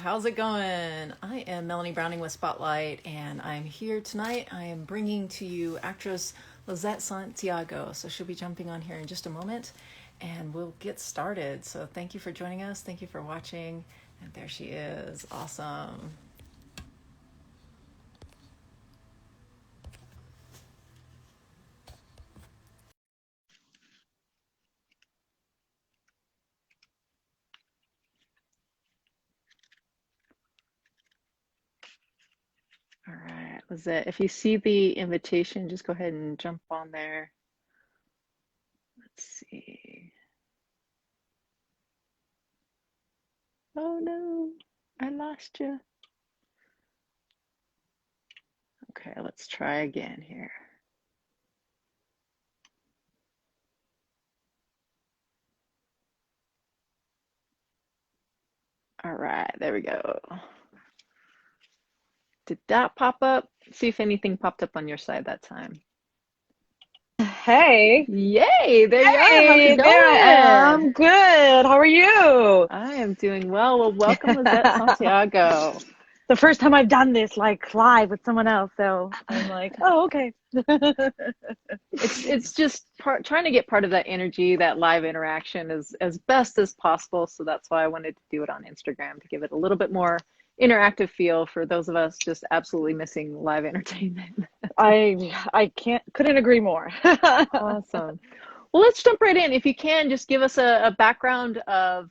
how's it going? I am Melanie Browning with Spotlight, and I'm here tonight. I am bringing to you actress Lizette Santiago. So she'll be jumping on here in just a moment, and we'll get started. So thank you for joining us. Thank you for watching. And there she is. Awesome. All right, Lizette, if you see the invitation, just go ahead and jump on there. Let's see. Oh no, I lost you. Okay, let's try again here. All right, there we go. Did that pop up? See if anything popped up on your side that time. Hey, Yay, there you are. How's it hey, there I going? am. Good. How are you? I am doing well. Well, welcome, Lizette Santiago. The first time I've done this like live with someone else, so I'm like, oh, okay. It's just trying to get part of that energy, that live interaction as best as possible. So that's why I wanted to do it on Instagram to give it a little bit more interactive feel for those of us just absolutely missing live entertainment. I couldn't agree more. Awesome. Well, let's jump right in. If you can, just give us a background of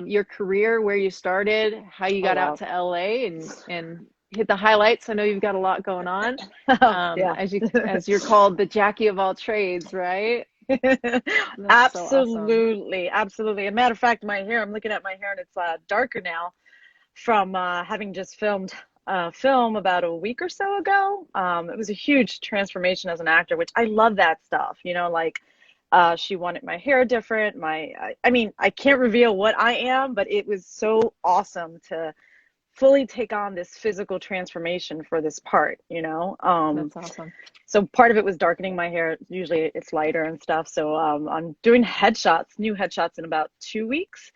your career, where you started, how you Oh got out wow. to LA, and hit the highlights. I know you've got a lot going on. Yeah. As you're called the Jackie of all trades, right? That's so awesome. Absolutely, absolutely. As a matter of fact, my hair, I'm looking at my hair and it's darker now from having just filmed a film about a week or so ago. It was a huge transformation as an actor, which I love that stuff. Like she wanted my hair different. I mean, I can't reveal what I am, but it was so awesome to fully take on this physical transformation for this part. That's awesome. So part of it was darkening my hair. Usually it's lighter and stuff. So I'm doing new headshots in about 2 weeks.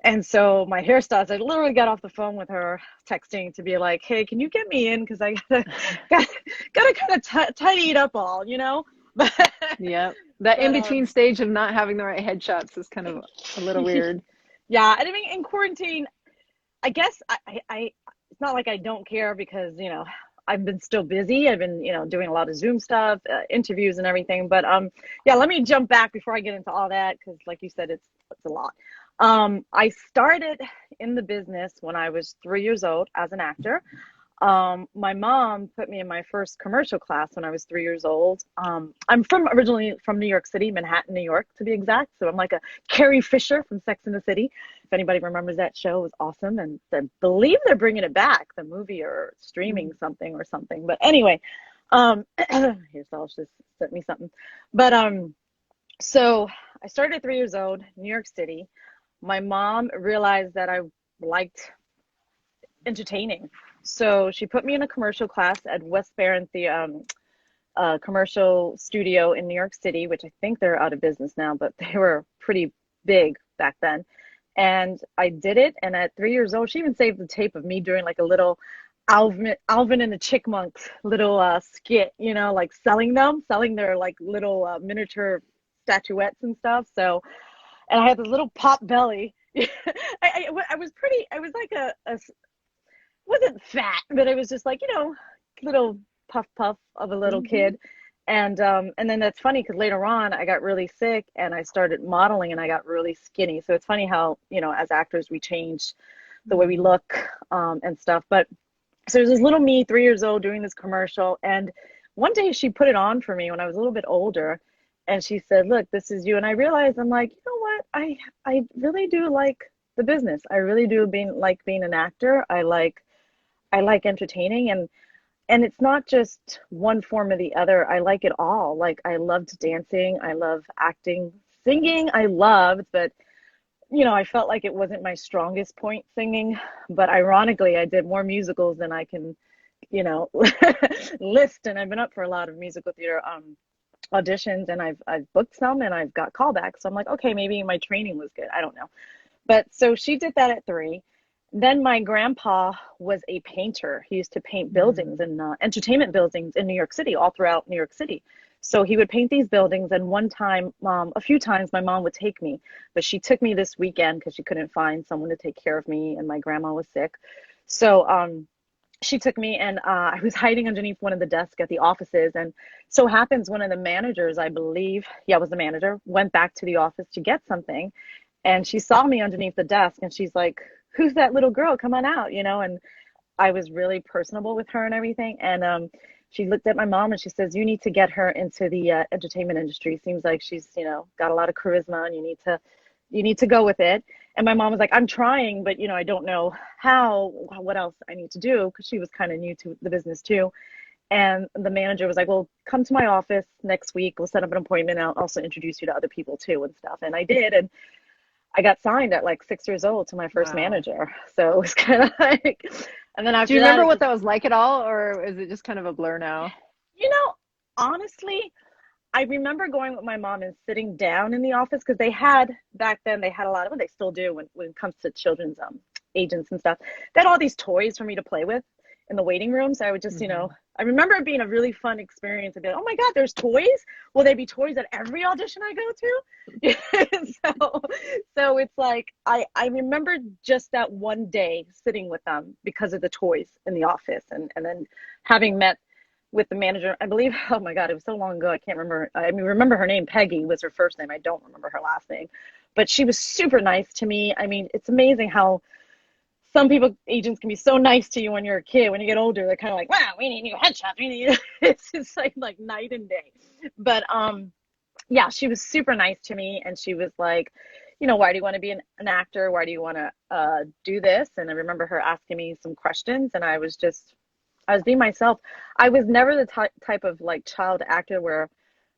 And so my hairstylist, I literally got off the phone with her texting to be like, "Hey, can you get me in? Because I got, gotta kind of tidy it up all." But Yep. That in but between stage of not having the right headshots is kind of a little weird. yeah, and I mean in quarantine, I guess I it's not like I don't care because I've been still busy. I've been doing a lot of Zoom stuff, interviews and everything. But yeah, let me jump back before I get into all that because like you said, it's a lot. I started in the business when I was 3 years old as an actor. My mom put me in my first commercial class when I was 3 years old. I'm originally from New York City, Manhattan, New York, to be exact. So I'm like a Carrie Fisher from Sex and the City. If anybody remembers that show, it was awesome. And I believe they're bringing it back, the movie or streaming something. But anyway, here's I'll just sent me something. But so I started at 3 years old, New York City. My mom realized that I liked entertaining. So she put me in a commercial class at West Barron, the commercial studio in New York City, which I think they're out of business now, but they were pretty big back then. And I did it. And at 3 years old, she even saved the tape of me doing like a little Alvin and the Chickmunks little skit, like selling their like little miniature statuettes and stuff. So, and I had this little pop belly. I was I was like wasn't fat, but it was just like, little puff of a little Mm-hmm. kid. And then that's funny because later on I got really sick and I started modeling and I got really skinny. So it's funny how, as actors we change the way we Mm-hmm. look and stuff. But so there's this little me, 3 years old, doing this commercial. And one day she put it on for me when I was a little bit older. And she said, "Look, this is you." And I realized I'm like, you know what? I really do like the business. I really do being an actor. I like entertaining and it's not just one form or the other. I like it all. Like I loved dancing, I love acting, singing, I loved, but I felt like it wasn't my strongest point singing, but ironically I did more musicals than I can, you know, list and I've been up for a lot of musical theater auditions and I've booked some and I've got callbacks. So I'm like, okay, maybe my training was good. I don't know. But so she did that at 3. Then my grandpa was a painter. He used to paint buildings Mm. and entertainment buildings in New York City, all throughout New York City. So he would paint these buildings. And one time, a few times, my mom would take me, but she took me this weekend because she couldn't find someone to take care of me, and my grandma was sick. So she took me, and I was hiding underneath one of the desks at the offices. And so happens one of the managers, I believe, yeah, it was the manager, went back to the office to get something, and she saw me underneath the desk, and she's like, "Who's that little girl? Come on out," And I was really personable with her and everything. And she looked at my mom and she says, "You need to get her into the entertainment industry. Seems like she's, got a lot of charisma, and you need to go with it." And my mom was like, "I'm trying, but I don't know what else I need to do," because she was kind of new to the business too. And the manager was like, "Well, come to my office next week. We'll set up an appointment. I'll also introduce you to other people too and stuff." And I did. And I got signed at like 6 years old to my first Wow. manager. So it was kind of like, and then Do you after that, remember it what just, that was like at all, or is it just kind of a blur now? you know, honestly, I remember going with my mom and sitting down in the office because back then, they had a lot of, what they still do when it comes to children's agents and stuff. They had all these toys for me to play with in the waiting room. So I would just, Hmm. I remember it being a really fun experience to be like, "Oh my God, there's toys. Will there be toys at every audition I go to?" So it's like, I remember just that one day sitting with them because of the toys in the office, and then having met with the manager, I believe. Oh my God, it was so long ago. I can't remember. I mean, remember her name, Peggy was her first name. I don't remember her last name, but she was super nice to me. I mean, it's amazing how some people, agents, can be so nice to you when you're a kid. When you get older, they're kind of like, "Wow, we need new headshots. We need," it's just like night and day. But yeah, she was super nice to me, and she was like, "Why do you want to be an actor? Why do you want to do this?" And I remember her asking me some questions, and I was being myself. I was never the type of like child actor where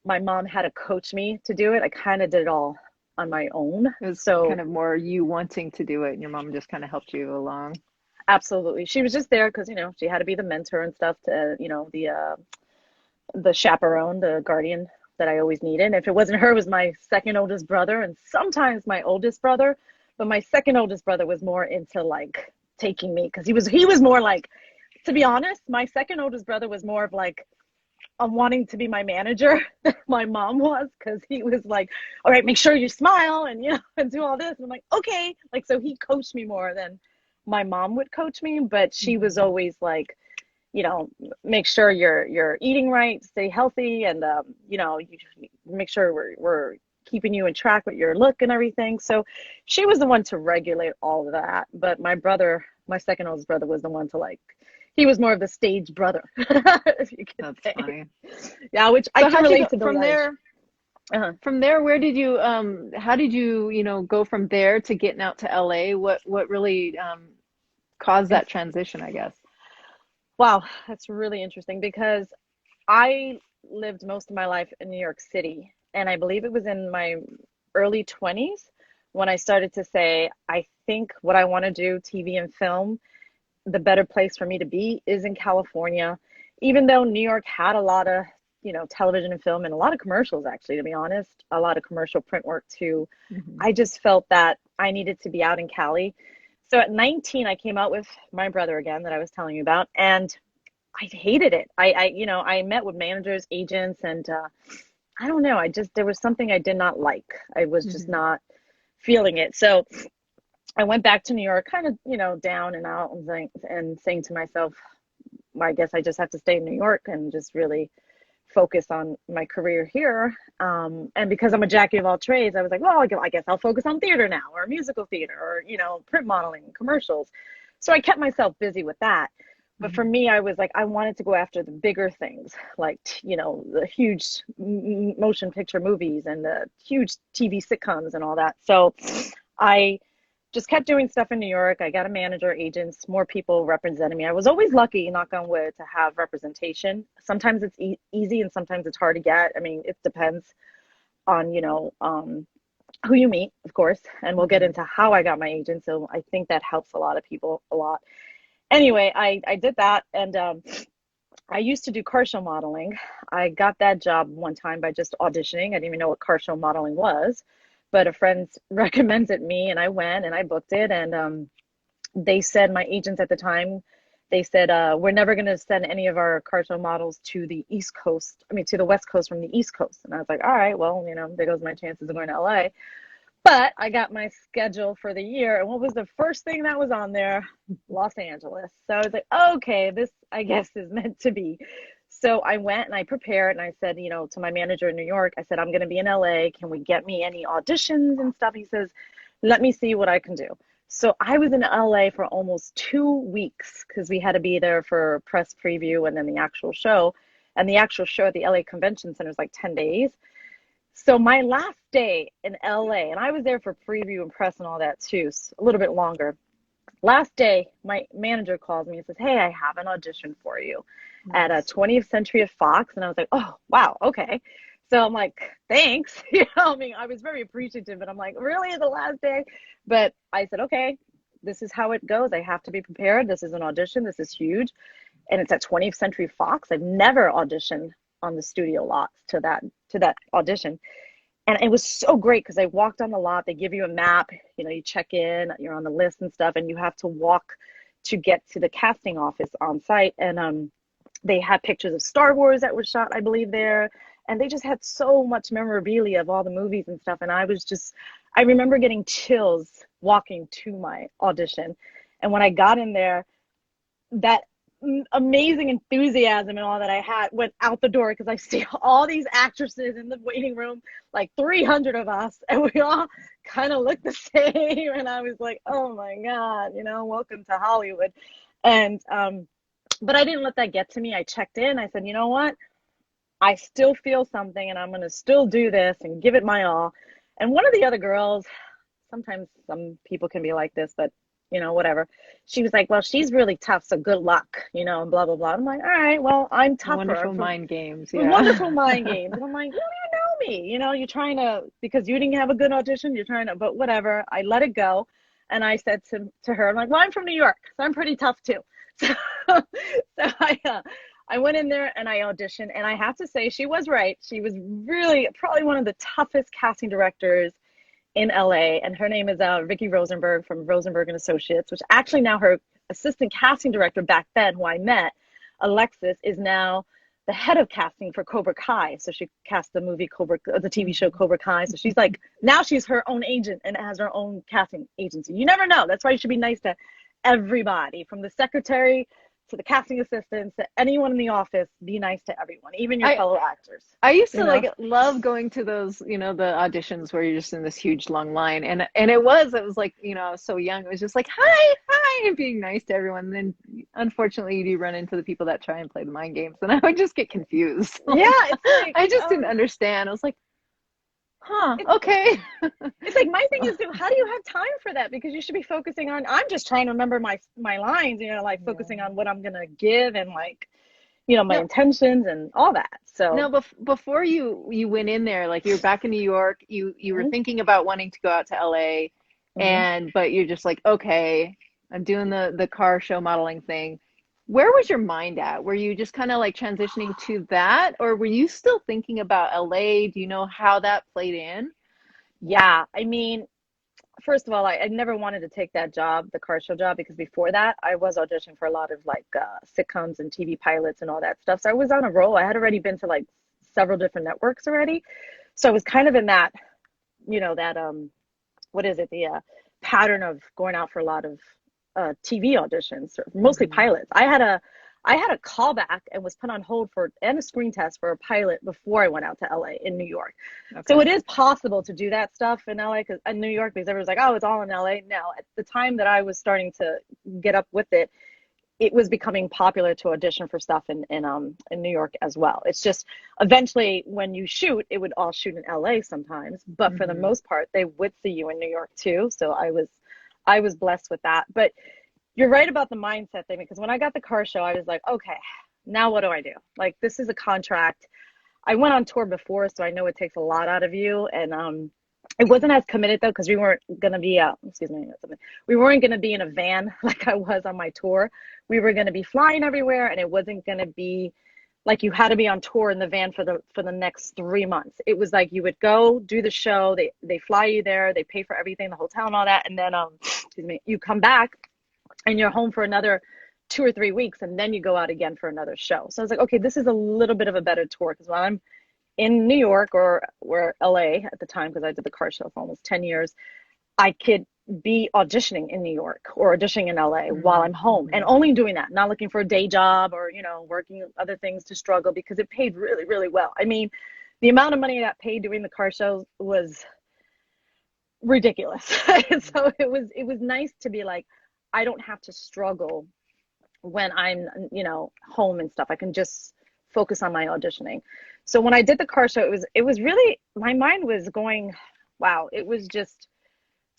my mom had to coach me to do it. I kind of did it all on my own. It was kind So of more you wanting to do it, and your mom just kind of helped you along. absolutely, she was just there because she had to be the mentor and stuff to the chaperone, the guardian that I always needed. If it wasn't her, it was my second oldest brother and sometimes my oldest brother. But my second oldest brother was more into like taking me because he was more like, to be honest, my second oldest brother was more of like wanting to be my manager than my mom was, because he was like, "All right, make sure you smile and and do all this." And I'm like, "Okay." Like, so he coached me more than my mom would coach me, but she was Hmm. always like, you know, make sure you're eating right, stay healthy, and you make sure we're keeping you in track with your look and everything. So she was the one to regulate all of that. But my brother, my second oldest brother, was the one to like. He was more of the stage brother, if you could That's say. funny. Yeah, which I So can how'd you go relate to Billie from Eilish. there? Uh-huh. From there, where did you how did you, go from there to getting out to LA? What really caused that transition, I guess? Wow, that's really interesting because I lived most of my life in New York City, and I believe it was in my early 20s when I started to say, I think what I want to do, TV and film, the better place for me to be is in California. Even though New York had a lot of, television and film and a lot of commercials, actually, to be honest, a lot of commercial print work too. Hmm. I just felt that I needed to be out in Cali. So at 19, I came out with my brother again that I was telling you about, and I hated it. I met with managers, agents, and I don't know. There was something I did not like. I was just Hmm. not feeling it. So I went back to New York, kind of, down and out, and saying to myself, "Well, I guess I just have to stay in New York and just really focus on my career here." And because I'm a jack of all trades, I was like, "Well, I guess I'll focus on theater now, or musical theater, or, print modeling, commercials." So I kept myself busy with that. But for Hmm. me, I was like, I wanted to go after the bigger things, like, the huge motion picture movies and the huge TV sitcoms and all that. So I just kept doing stuff in New York. I got a manager, agents, more people representing me. I was always lucky, knock on wood, to have representation. Sometimes it's easy and sometimes it's hard to get. I mean, it depends on, who you meet, of course. And we'll get Hmm. into how I got my agent. So I think that helps a lot of people a lot. Anyway, I did that. And I used to do car show modeling. I got that job one time by just auditioning. I didn't even know what car show modeling was, but a friend recommended me, and I went and I booked it. And they said, my agents at the time, they said, we're never going to send any of our car show models to the East Coast. I mean, to the West Coast from the East Coast. And I was like, all right, well, there goes my chances of going to LA. But I got my schedule for the year. And what was the first thing that was on there? Los Angeles. So I was like, okay, this, I guess, is meant to be. So I went and I prepared and I said, to my manager in New York, I said, I'm going to be in LA. Can we get me any auditions and stuff? He says, let me see what I can do. So I was in LA for almost 2 weeks because we had to be there for press preview and then the actual show. And the actual show at the LA Convention Center is like 10 days. So my last day in LA, and I was there for preview and press and all that too, so a little bit longer. Last day, my manager calls me and says, hey, I have an audition for you at a 20th Century at Fox. And I was like, oh, wow, okay. So I'm like, thanks. I mean, I was very appreciative, but I'm like, really, the last day? But I said, okay, this is how it goes. I have to be prepared. This is an audition. This is huge. And it's at 20th Century Fox. I've never auditioned on the studio lot to that audition. And it was so great because I walked on the lot. They give you a map, you check in, you're on the list and stuff, and you have to walk to get to the casting office on site. And they had pictures of Star Wars that was shot, I believe, there. And they just had so much memorabilia of all the movies and stuff. And I remember getting chills walking to my audition. And when I got in there, that amazing enthusiasm and all that I had went out the door because I see all these actresses in the waiting room, like 300 of us, and we all kind of look the same. And I was like, oh my God, welcome to Hollywood. And but I didn't let that get to me. I checked in. I said, you know what? I still feel something and I'm going to still do this and give it my all. And one of the other girls, sometimes some people can be like this, but whatever. She was like, well, she's really tough, so good luck, and blah, blah, blah. I'm like, all right, well, I'm tougher. Wonderful mind games. Yeah. Wonderful mind games. And I'm like, you don't even know me. You're trying to, because you didn't have a good audition, you're trying to, but whatever. I let it go. And I said to her, I'm like, well, I'm from New York, so I'm pretty tough too. So I went in there and I auditioned. And I have to say, she was right. She was really probably one of the toughest casting directors in LA, and her name is Vicky Rosenberg from Rosenberg and Associates, which actually now her assistant casting director back then, who I met, Alexis, is now the head of casting for Cobra Kai. So she cast the TV show Cobra Kai. So she's like, now she's her own agent and has her own casting agency. You never know. That's why you should be nice to everybody, from the secretary to the casting assistants, to anyone in the office. Be nice to everyone, even your fellow actors. I used to love going to those, the auditions where you're just in this huge long line. And it was like, I was so young. It was just like, hi, and being nice to everyone. And then unfortunately you do run into the people that try and play the mind games. And I would just get confused. Yeah. It's like, I just didn't understand. I was like, okay. It's like, my thing is, how do you have time for that? Because you should be focusing on, I'm just trying to remember my lines, focusing on what I'm going to give and my intentions and all that. So no, before you went in there, like, you were back in New York, you were thinking about wanting to go out to LA, but you're just like, okay, I'm doing the car show modeling thing. Where was your mind at? Were you just kind of like transitioning to that, or were you still thinking about LA? Do you know how that played in? Yeah, I mean, first of all, I never wanted to take that job, the car show job, because before that I was auditioning for a lot of sitcoms and TV pilots and all that stuff. So I was on a roll. I had already been to several different networks already. So I was kind of in that, what is it? The pattern of going out for a lot of TV auditions, mostly pilots. I had a callback and was put on hold and a screen test for a pilot before I went out to LA in New York. Okay. So it is possible to do that stuff in LA, because in New York, because everyone's like, oh, it's all in LA. No, at the time that I was starting to get up with it, it was becoming popular to audition for stuff in New York as well. It's just eventually when you shoot, it would all shoot in LA sometimes, but for the most part, they would see you in New York too. So I was blessed with that. But you're right about the mindset thing, because when I got the car show, I was like, okay, now what do I do? Like, this is a contract. I went on tour before, so I know it takes a lot out of you. And it wasn't as committed though, because we weren't going to be we weren't going to be in a van like I was on my tour. We were going to be flying everywhere, and it wasn't going to be like you had to be on tour in the van for the next 3 months. It was like you would go do the show, they fly you there, they pay for everything, the hotel and all that, and then you come back and you're home for another 2 or 3 weeks, and then you go out again for another show. So I was like, okay, this is a little bit of a better tour, because when I'm in New York or LA at the time, because I did the car show for almost 10 years, I could be auditioning in New York or auditioning in LA while I'm home, and only doing that, not looking for a day job or, working other things to struggle, because it paid really, really well. I mean, the amount of money I got paid doing the car shows was ridiculous. So it was nice to be like, I don't have to struggle when I'm, home and stuff. I can just focus on my auditioning. So when I did the car show, it was really, my mind was going, wow, it's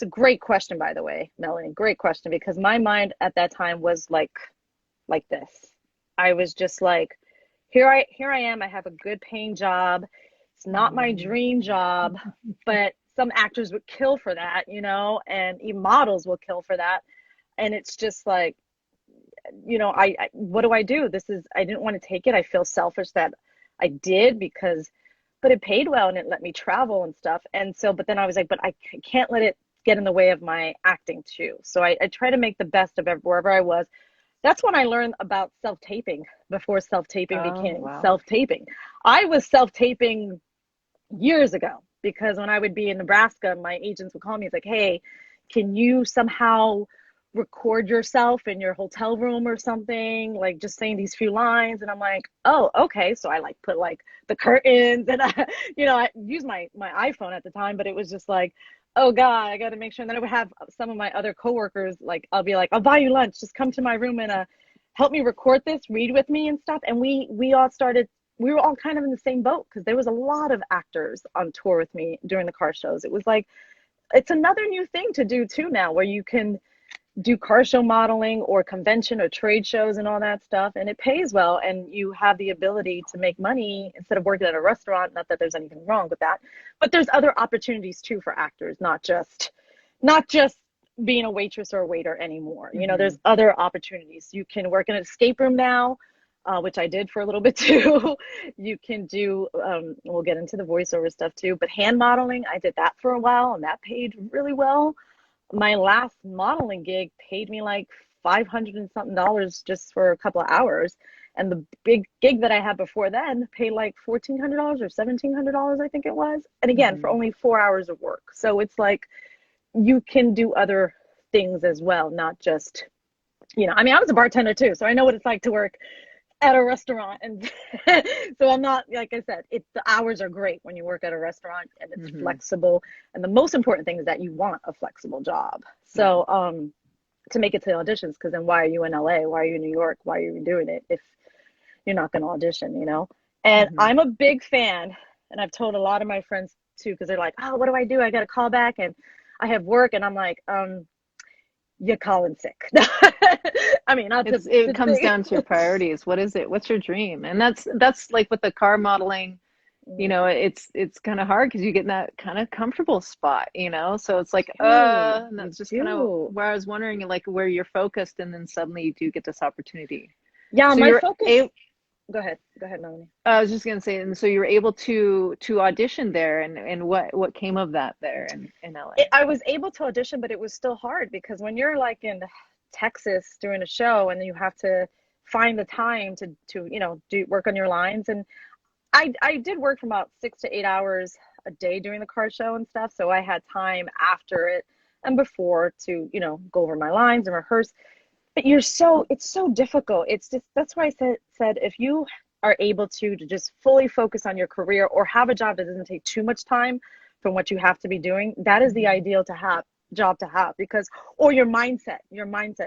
a great question, by the way, Melanie, great question, because my mind at that time was like this. I was just like, here I am. I have a good paying job. It's not my dream job, but some actors would kill for that, and even models will kill for that. And it's just like, I what do I do? I didn't want to take it. I feel selfish that I did, but it paid well and it let me travel and stuff. And so, but then I was like, but I can't let it get in the way of my acting too. So I try to make the best of wherever I was. That's when I learned about self-taping, before self-taping became self-taping. I was self-taping years ago, because when I would be in Nebraska, my agents would call me. It's like, hey, can you somehow record yourself in your hotel room or something, like just saying these few lines? And I'm like, oh, okay. So I put the curtains, and I used my iPhone at the time, but it was just like, oh God, I got to make sure. And then I would have some of my other coworkers, I'll be like, I'll buy you lunch, just come to my room and help me record this, read with me and stuff. And we were all kind of in the same boat, because there was a lot of actors on tour with me during the car shows. It was like, it's another new thing to do too now, where you can do car show modeling or convention or trade shows and all that stuff, and it pays well, and you have the ability to make money instead of working at a restaurant. Not that there's anything wrong with that, but there's other opportunities too for actors, not just being a waitress or a waiter anymore. There's other opportunities. You can work in an escape room now, which I did for a little bit too. You can do, we'll get into the voiceover stuff too, but hand modeling, I did that for a while, and that paid really well. My last modeling gig paid me like $500 and something just for a couple of hours. And the big gig that I had before then paid like $1,400 or $1,700, I think it was. And again, for only 4 hours of work. So it's like, you can do other things as well, not just, I mean, I was a bartender too, so I know what it's like to work at a restaurant. And so I'm not, like I said, the hours are great when you work at a restaurant, and it's flexible. And the most important thing is that you want a flexible job. So to make it to the auditions, because then why are you in LA? Why are you in New York? Why are you doing it if you're not going to audition, And I'm a big fan, and I've told a lot of my friends too, because they're like, oh, what do? I got to call back and I have work. And I'm like, you're calling sick. I mean, it comes down to your priorities. What is it? What's your dream? And that's like with the car modeling, it's kind of hard, because you get in that kind of comfortable spot, so it's like, and that's just kind of where I was wondering, like, where you're focused, and then suddenly you do get this opportunity. Yeah, so my focus. Go ahead, Melanie. I was just gonna say, and so you were able to audition there, and what came of that there in LA? I was able to audition, but it was still hard, because when you're like in Texas doing a show, and then you have to find the time to do work on your lines. And I did work for about 6 to 8 hours a day during the car show and stuff, so I had time after it and before to go over my lines and rehearse. But it's so difficult. It's just, that's why I said if you are able to just fully focus on your career, or have a job that doesn't take too much time from what you have to be doing, that is the ideal job to have, because, or your mindset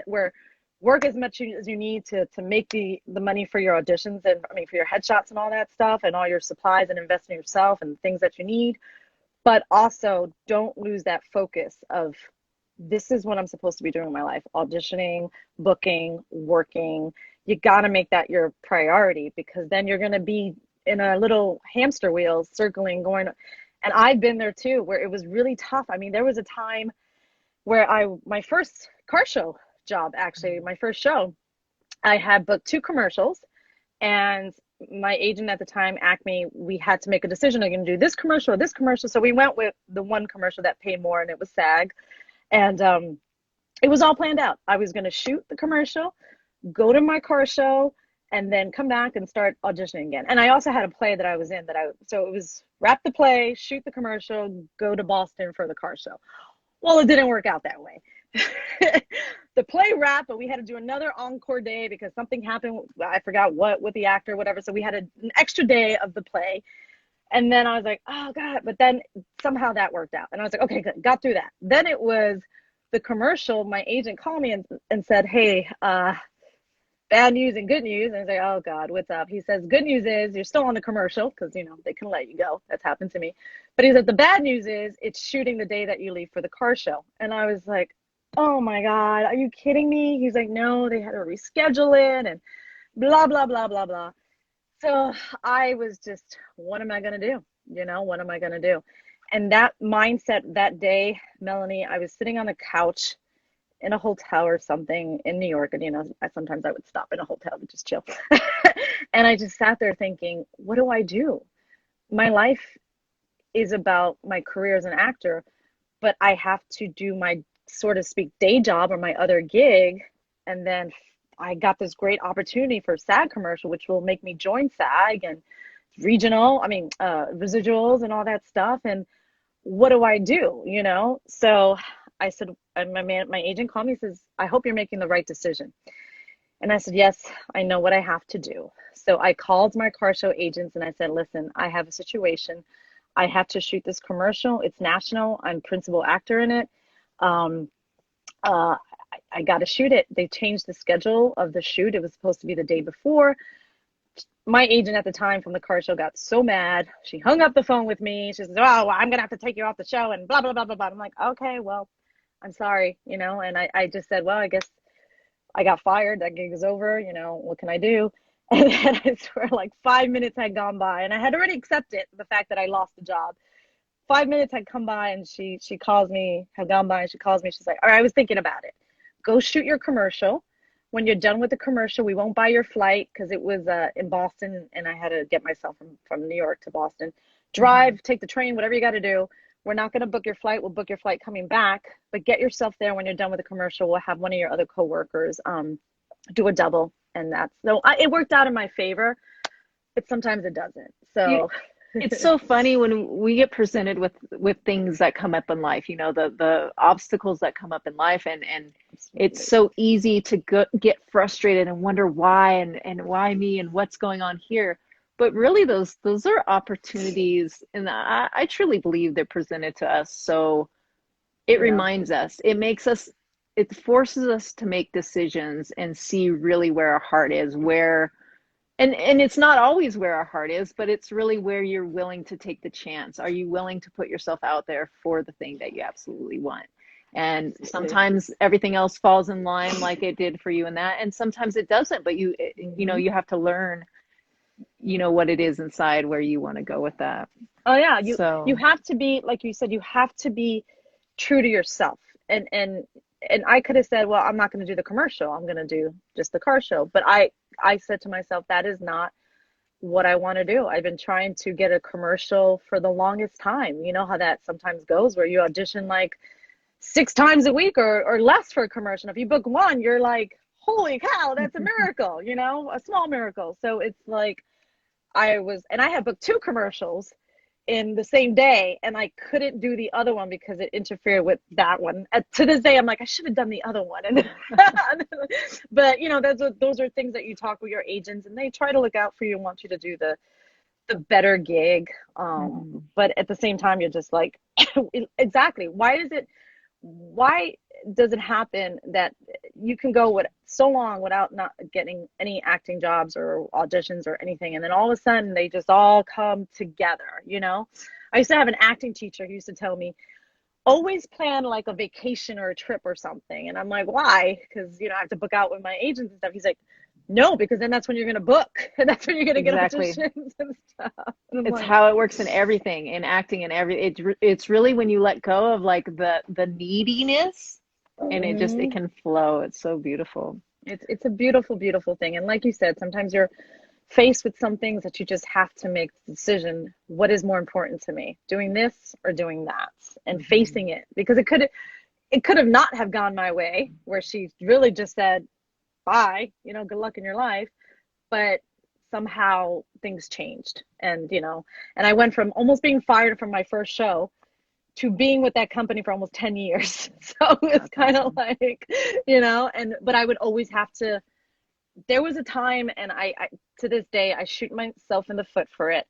where work as much as you need to make the money for your auditions, and I mean for your headshots and all that stuff, and all your supplies, and invest in yourself and the things that you need. But also, don't lose that focus of, this is what I'm supposed to be doing in my life: auditioning, booking, working. You got to make that your priority, because then you're going to be in a little hamster wheel circling, going. And I've been there too, where it was really tough. I mean, there was a time where my first car show job, actually, my first show, I had booked 2 commercials, and my agent at the time, Acme, we had to make a decision. Are you going to do this commercial or this commercial? So we went with the one commercial that paid more, and it was SAG. And It was all planned out. I was going to shoot the commercial, go to my car show, and then come back and start auditioning again. And I also had a play that I was in so it was wrap the play, shoot the commercial, go to Boston for the car show. Well, it didn't work out that way. The play wrapped, but we had to do another encore day because something happened. I forgot what with the actor, whatever. So we had an extra day of the play. And then I was like, oh God, but then somehow that worked out. And I was like, okay, good, got through that. Then it was the commercial. My agent called me and said, hey, bad news and good news. And I was like, oh God, what's up? He says, good news is you're still on the commercial because, they can let you go. That's happened to me. But he said, the bad news is it's shooting the day that you leave for the car show. And I was like, oh my God, are you kidding me? He's like, no, they had to reschedule it and blah, blah, blah, blah, blah. So I was just, what am I going to do? What am I going to do? And that mindset that day, Melanie, I was sitting on the couch in a hotel or something in New York. And, sometimes I would stop in a hotel to just chill. And I just sat there thinking, what do I do? My life is about my career as an actor, but I have to do my, so to speak, day job or my other gig. And then I got this great opportunity for SAG commercial, which will make me join SAG and residuals and all that stuff. And what do I do? So I said, and my agent called me and says, I hope you're making the right decision. And I said, yes, I know what I have to do. So I called my car show agents and I said, listen, I have a situation. I have to shoot this commercial. It's national. I'm principal actor in it. I got to shoot it. They changed the schedule of the shoot. It was supposed to be the day before. My agent at the time from the car show got so mad. She hung up the phone with me. She says, oh, well, I'm going to have to take you off the show and blah, blah, blah, blah, blah. I'm like, okay, well, I'm sorry, and I just said, well, I guess I got fired. That gig is over. What can I do? And then I swear like 5 minutes had gone by and I had already accepted the fact that I lost the job. 5 minutes had come by and she calls me, had gone by and she calls me. She's like, all right, I was thinking about it. Go shoot your commercial. When you're done with the commercial, we won't buy your flight because it was in Boston and I had to get myself from New York to Boston. Drive, take the train, whatever you got to do. We're not going to book your flight. We'll book your flight coming back, but get yourself there. When you're done with the commercial, we'll have one of your other coworkers do a double. And it worked out in my favor, but sometimes it doesn't. So it's so funny when we get presented with things that come up in life, the obstacles that come up in life, and it's so easy to get frustrated and wonder why and why me and what's going on here. But really those are opportunities, and I truly believe they're presented to us. So it reminds us, it forces us to make decisions and see really where our heart is, and it's not always where our heart is, but it's really where you're willing to take the chance. Are you willing to put yourself out there for the thing that you absolutely want? And sometimes everything else falls in line like it did for you in that, and sometimes it doesn't, but you have to learn what it is inside where you want to go with that. Oh yeah, you have to be, like you said, you have to be true to yourself. And I could have said, well, I'm not going to do the commercial. I'm going to do just the car show. But I said to myself, that is not what I want to do. I've been trying to get a commercial for the longest time. You know how that sometimes goes, where you audition like 6 times a week or less for a commercial. If you book one, you're like, holy cow, that's a miracle, a small miracle. So it's like I had booked 2 commercials in the same day, and I couldn't do the other one because it interfered with that one. To this day, I'm like, I should have done the other one. But those are things that you talk with your agents, and they try to look out for you and want you to do the better gig. But at the same time, you're just like, exactly. Why does it happen that you can go so long without not getting any acting jobs or auditions or anything, and then all of a sudden they just all come together? I used to have an acting teacher who used to tell me, always plan like a vacation or a trip or something. And I'm like, why? Because I have to book out with my agents and stuff. He's like, no, because then that's when you're going to book, and that's when you're going to get auditions and stuff. And it's like, how it works in everything, in acting and it's really when you let go of like the neediness, and it can flow. It's so beautiful. It's a beautiful, beautiful thing. And like you said, sometimes you're faced with some things that you just have to make the decision. What is more important to me, doing this or doing that? And facing it, because it could have not have gone my way, where she really just said, bye, good luck in your life. But somehow things changed. And, and I went from almost being fired from my first show to being with that company for almost 10 years. So it's kind of like, but I would always have to, there was a time, and I to this day, I shoot myself in the foot for it,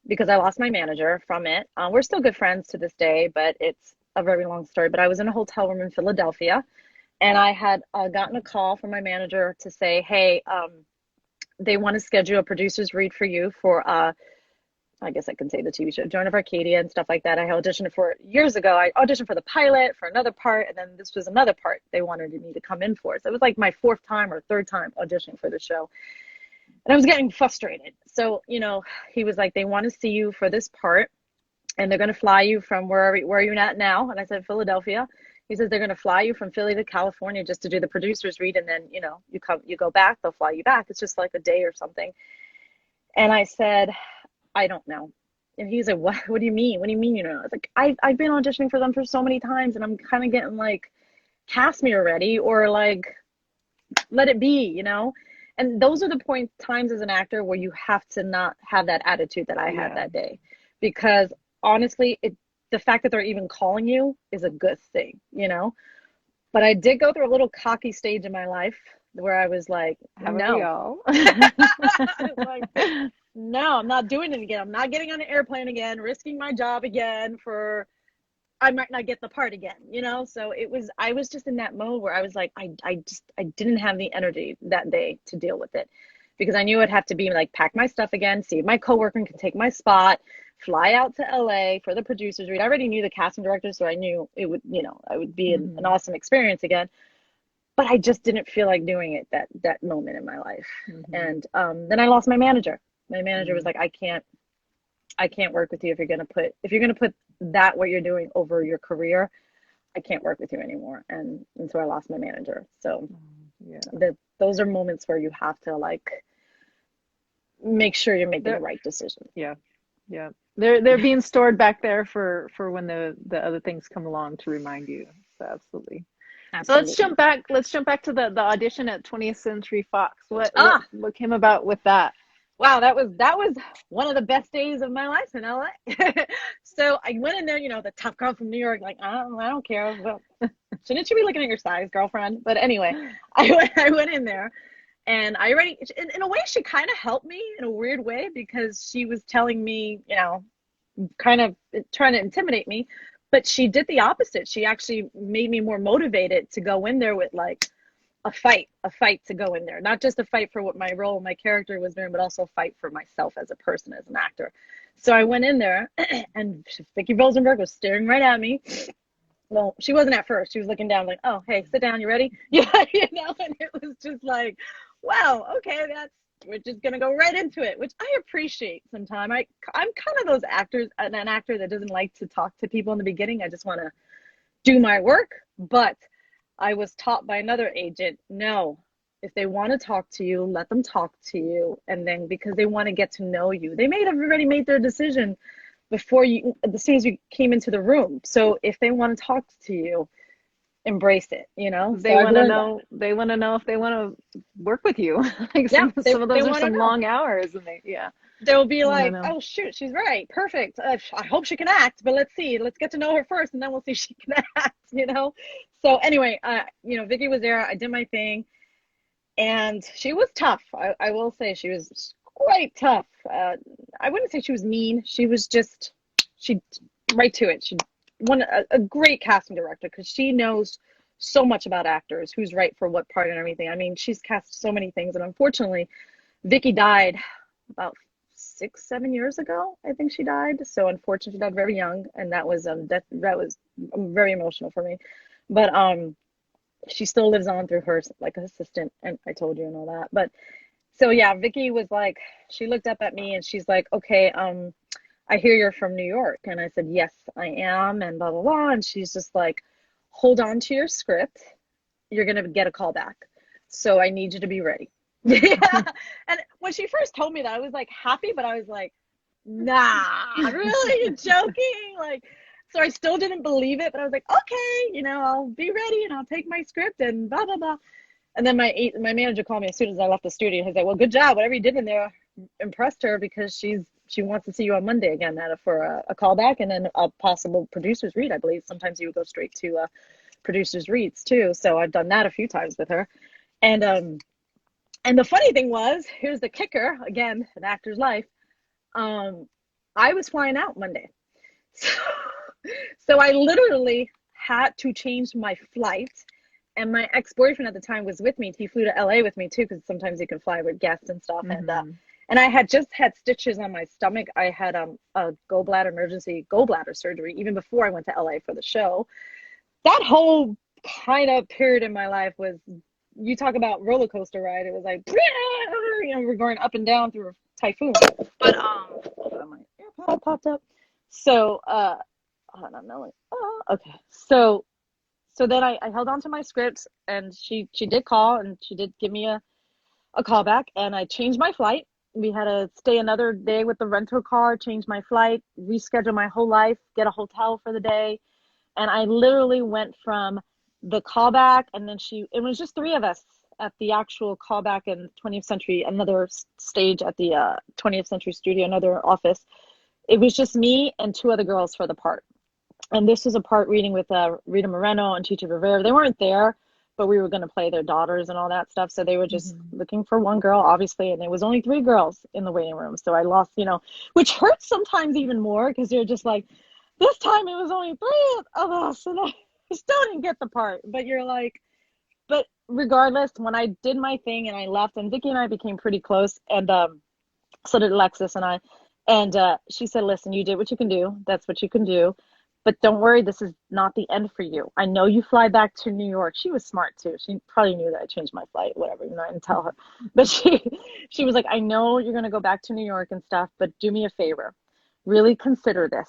because I lost my manager from it. We're still good friends to this day, but it's a very long story. But I was in a hotel room in Philadelphia, and I had gotten a call from my manager to say, hey, they want to schedule a producer's read for you for, I guess I can say the TV show, Joan of Arcadia and stuff like that. I auditioned for years ago. I auditioned for the pilot, for another part, and then this was another part they wanted me to come in for. So it was like my fourth time or third time auditioning for the show. And I was getting frustrated. So, he was like, they want to see you for this part, and they're going to fly you from where you're at now. And I said, Philadelphia. He says, they're going to fly you from Philly to California just to do the producer's read. And then, you go back, they'll fly you back. It's just like a day or something. And I said, I don't know. And he's like, what do you mean? What do you mean? I was like, I've been auditioning for them for so many times, and I'm kind of getting like, cast me already, or like, let it be, And those are the times as an actor where you have to not have that attitude that I had that day, because honestly, the fact that they're even calling you is a good thing, But I did go through a little cocky stage in my life where I was like, no. Like, no, I'm not doing it again. I'm not getting on an airplane again, risking my job again I might not get the part again, So I was just in that mode where I was like, I didn't have the energy that day to deal with it, because I knew I'd have to be like, pack my stuff again, see if my coworker can take my spot, fly out to LA for the producer's read. I already knew the casting director, so I knew it would, I would be an awesome experience again. But I just didn't feel like doing it that moment in my life. And then I lost my manager. My manager was like, I can't work with you if you're gonna put that what you're doing over your career. I can't work with you anymore. And so I lost my manager. So those are moments where you have to like make sure you're making the right decision. Yeah. They're being stored back there for when the other things come along to remind you. So absolutely. So let's jump back to the audition at 20th Century Fox. What came about with that? Wow, that was one of the best days of my life in LA. So I went in there, the tough girl from New York, like, I don't care. Well, shouldn't you be looking at your size, girlfriend? But anyway, I went in there, and I already, in a way, she kind of helped me in a weird way, because she was telling me, kind of trying to intimidate me, but she did the opposite. She actually made me more motivated to go in there with like a fight to go in there, not just a fight for what my role, my character was doing, but also a fight for myself as a person, as an actor. So I went in there, and Vicky Rosenberg was staring right at me. Well, she wasn't at first. She was looking down like, oh, hey, sit down. You ready? Yeah, and it was just like, wow, okay, we're just going to go right into it, which I appreciate sometimes. I'm kind of those actors, an actor that doesn't like to talk to people in the beginning. I just want to do my work. But I was taught by another agent, no, if they want to talk to you, let them talk to you. And then because they want to get to know you, they may have already made their decision as soon as you came into the room. So if they want to talk to you, embrace it, They want to know if they want to work with you. Like some of those are some long hours, and they'll be like, oh shoot, she's right, perfect, I hope she can act, but let's get to know her first, and then we'll see if she can act. So anyway, Vicky was there. I did my thing, and she was tough. I will say she was quite tough. I wouldn't say she was mean. She was just right to it. She a great casting director, because she knows so much about actors, who's right for what part and everything. I mean, she's cast so many things, and unfortunately Vicky died about 6-7 years ago. I think she died. So unfortunately, she died very young, and that was very emotional for me. But she still lives on through her like assistant, and I told you and all that. But so yeah, Vicky was like, she looked up at me and she's like, okay, I hear you're from New York. And I said, yes, I am, and blah blah blah. And she's just like, hold on to your script, you're gonna get a call back, so I need you to be ready. And when she first told me that, I was like happy, but I was like, nah, really, you're joking? Like, So I still didn't believe it, but I was like, okay, I'll be ready and I'll take my script and blah, blah, blah. And then my manager called me as soon as I left the studio. He's like, well, good job. Whatever you did in there impressed her, because she wants to see you on Monday again for a callback and then a possible producer's read. I believe sometimes you would go straight to producer's reads too. So I've done that a few times with her. And the funny thing was, here's the kicker, again, an actor's life. I was flying out Monday. So I literally had to change my flight. And my ex-boyfriend at the time was with me. He flew to LA with me too, because sometimes you can fly with guests and stuff. Mm-hmm. And I had just had stitches on my stomach. I had a emergency gallbladder surgery even before I went to LA for the show. That whole kind of period in my life was, you talk about roller coaster ride. It was like, we're going up and down through a typhoon. But my AirPod popped up. So I don't know. Okay. So then I held on to my script, and she did call, and she did give me a call back, and I changed my flight. We had to stay another day with the rental car, change my flight, reschedule my whole life, get a hotel for the day. And I literally went from the callback, and then it was just three of us at the actual callback in 20th Century, another stage at the 20th Century Studio, another office. It was just me and two other girls for the part. And this was a part reading with Rita Moreno and Chicha Rivera. They weren't there, but we were going to play their daughters and all that stuff. So they were just looking for one girl, obviously. And there was only three girls in the waiting room. So I lost, which hurts sometimes even more, because you're just like, this time it was only three of us. And I still didn't get the part. But you're like, but regardless, when I did my thing and I left, and Vicki and I became pretty close. And so did Alexis and I. And she said, listen, you did what you can do. That's what you can do. But don't worry, this is not the end for you. I know you fly back to New York. She was smart too. She probably knew that I changed my flight, whatever, I didn't tell her. But she was like, I know you're going to go back to New York and stuff, but do me a favor. Really consider this.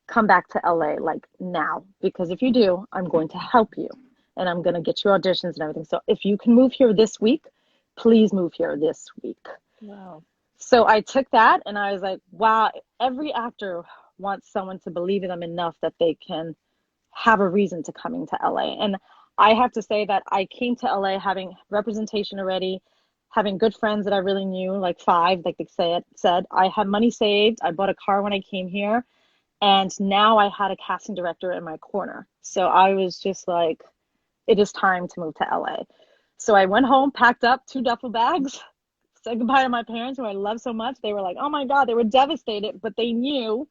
Come back to LA like now, because if you do, I'm going to help you, and I'm going to get you auditions and everything. So if you can move here this week, please move here this week. Wow. So I took that, and I was like, wow, every actor wants someone to believe in them enough that they can have a reason to coming to LA. And I have to say that I came to LA having representation already, having good friends that I really knew, like 5, like they said. I had money saved. I bought a car when I came here. And now I had a casting director in my corner. So I was just like, it is time to move to LA. So I went home, packed up 2 duffel bags, said goodbye to my parents, who I love so much. They were like, oh my God, they were devastated, but they knew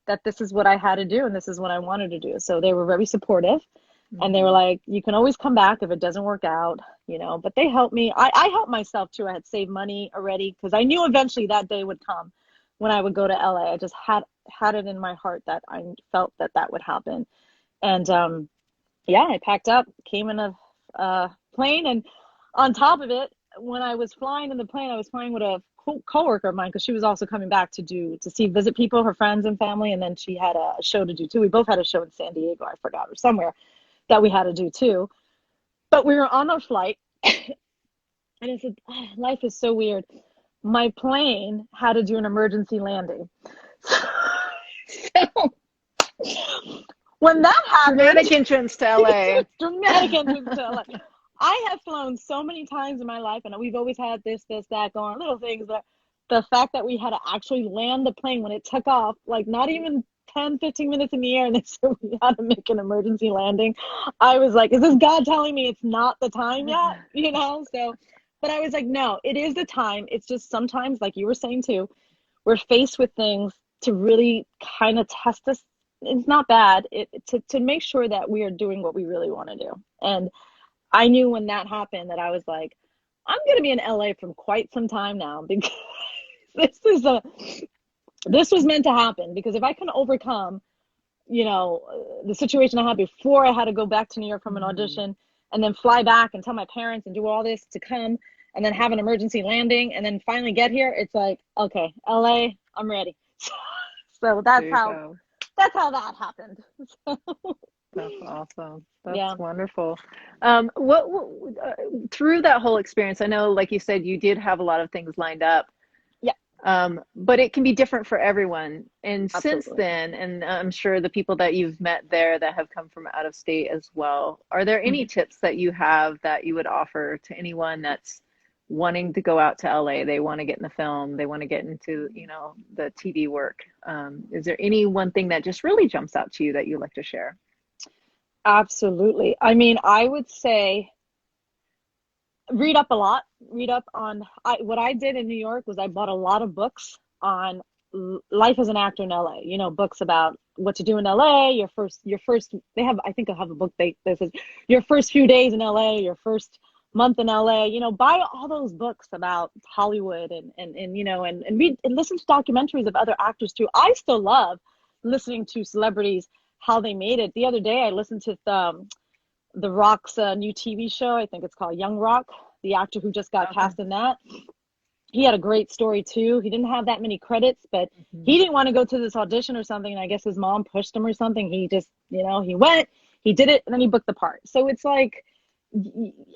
that this is what I had to do and this is what I wanted to do. So they were very supportive, and they were like, you can always come back if it doesn't work out, but they helped me. I helped myself too. I had saved money already, because I knew eventually that day would come when I would go to LA. I just had it in my heart that I felt that would happen. And I packed up, came in a plane, and on top of it, when I was flying in the plane, I was flying with a co-worker of mine, because she was also coming back to visit people, her friends and family, and then she had a show to do too. We both had a show in San Diego, I forgot, or somewhere, that we had to do too. But we were on our flight, and it's life is so weird. My plane had to do an emergency landing. So when that happened, Dramatic entrance to LA. Dramatic entrance to LA. I have flown so many times in my life, and we've always had this, that going on, little things, but the fact that we had to actually land the plane when it took off, like not even 10, 15 minutes in the air, and they said we had to make an emergency landing. I was like, is this God telling me it's not the time yet? So, but I was like, no, it is the time. It's just sometimes, like you were saying too, we're faced with things to really kind of test us. It's not bad to make sure that we are doing what we really want to do. And I knew when that happened that I was like, I'm going to be in LA for quite some time now, because this was meant to happen. Because if I can overcome, the situation I had before I had to go back to New York from an audition, and then fly back and tell my parents and do all this to come, and then have an emergency landing, and then finally get here, it's like, okay, LA, I'm ready. So that's how that happened. That's awesome. That's wonderful. What through that whole experience, I know, like you said, you did have a lot of things lined up. Yeah. But it can be different for everyone. And since Absolutely. then, and I'm sure the people that you've met there that have come from out of state as well, are there any tips that you have that you would offer to anyone that's wanting to go out to LA? They want to get in the film, they want to get into, you know, the TV work. Is there any one thing that just really jumps out to you that you'd like to share? Absolutely. I mean, I would say read up a lot. Read up on what I did in New York was I bought a lot of books on life as an actor in LA. You know, books about what to do in LA, your first they have, I think I have a book that says your first few days in LA, your first month in LA. You know, buy all those books about Hollywood and you know, and read and listen to documentaries of other actors too. I still love listening to celebrities, how they made it. The other day I listened to the Rock's new TV show. I think it's called Young Rock, the actor who just got cast in that. He had a great story too. He didn't have that many credits, but he didn't want to go to this audition or something. And I guess his mom pushed him or something. He just, you know, he went, he did it, and then he booked the part. So it's like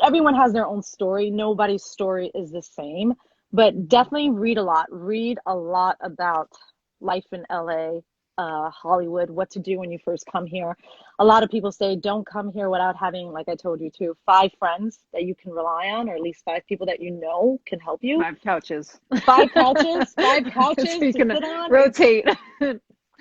everyone has their own story. Nobody's story is the same, but definitely read a lot. Read a lot about life in LA, Hollywood, what to do when you first come here. A lot of people say don't come here without having, like I told you too, 5 friends that you can rely on, or at least 5 people that you know can help you. 5 couches. 5 couches, 5 couches so you to can sit on. rotate.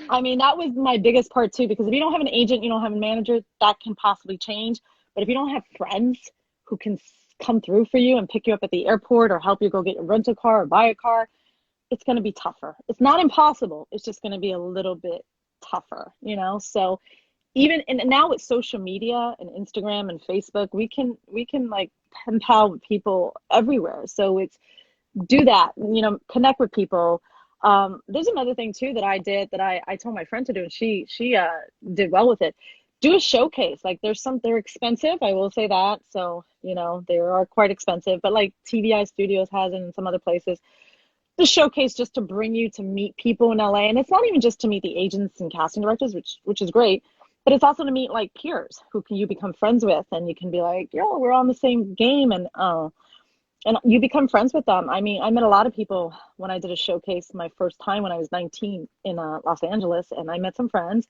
I mean, that was my biggest part too, because if you don't have an agent, you don't have a manager, that can possibly change. But if you don't have friends who can come through for you and pick you up at the airport or help you go get a rental car or buy a car, it's going to be tougher. It's not impossible. It's just going to be a little bit tougher, you know? So even, and now with social media and Instagram and Facebook, we can like pen pal with people everywhere. So it's, do that, you know, connect with people. There's another thing too that I did that I told my friend to do, and she did well with it. Do a showcase. Like they're expensive, I will say that. So, you know, they are quite expensive, but like TVI Studios has it and some other places. The showcase just to bring you to meet people in LA. And it's not even just to meet the agents and casting directors, which is great, but it's also to meet like peers who can you become friends with, and you can be like, yo, we're on the same game, and you become friends with them. I mean, I met a lot of people when I did a showcase my first time when I was 19 in Los Angeles, and I met some friends.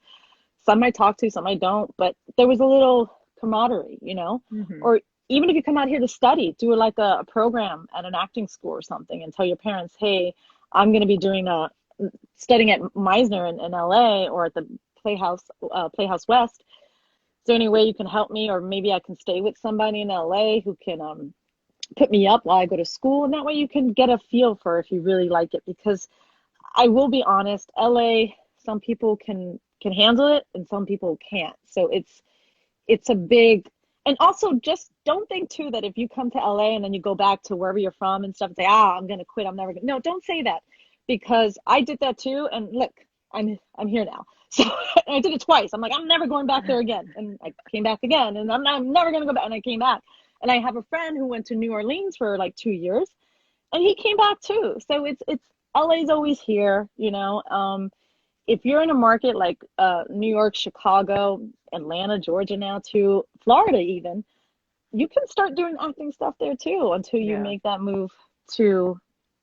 Some I talk to, some I don't, but there was a little camaraderie, you know, or even if you come out here to study, do like a program at an acting school or something, and tell your parents, hey, I'm going to be doing studying at Meisner in LA or at the Playhouse West. Is there any way you can help me? Or maybe I can stay with somebody in LA who can put me up while I go to school. And that way you can get a feel for if you really like it. Because I will be honest, LA, some people can handle it and some people can't. So it's a big, and also just don't think too that if you come to LA and then you go back to wherever you're from and stuff and say, I'm going to quit, I'm never going to. No, don't say that, because I did that too. And look, I'm here now. So I did it twice. I'm like, I'm never going back there again. And I came back again, and I'm never going to go back. And I came back. And I have a friend who went to New Orleans for like 2 years, and he came back too. So it's LA's always here, you know. If you're in a market like New York, Chicago, Atlanta, Georgia now too, Florida even, you can start doing acting stuff there too until you make that move to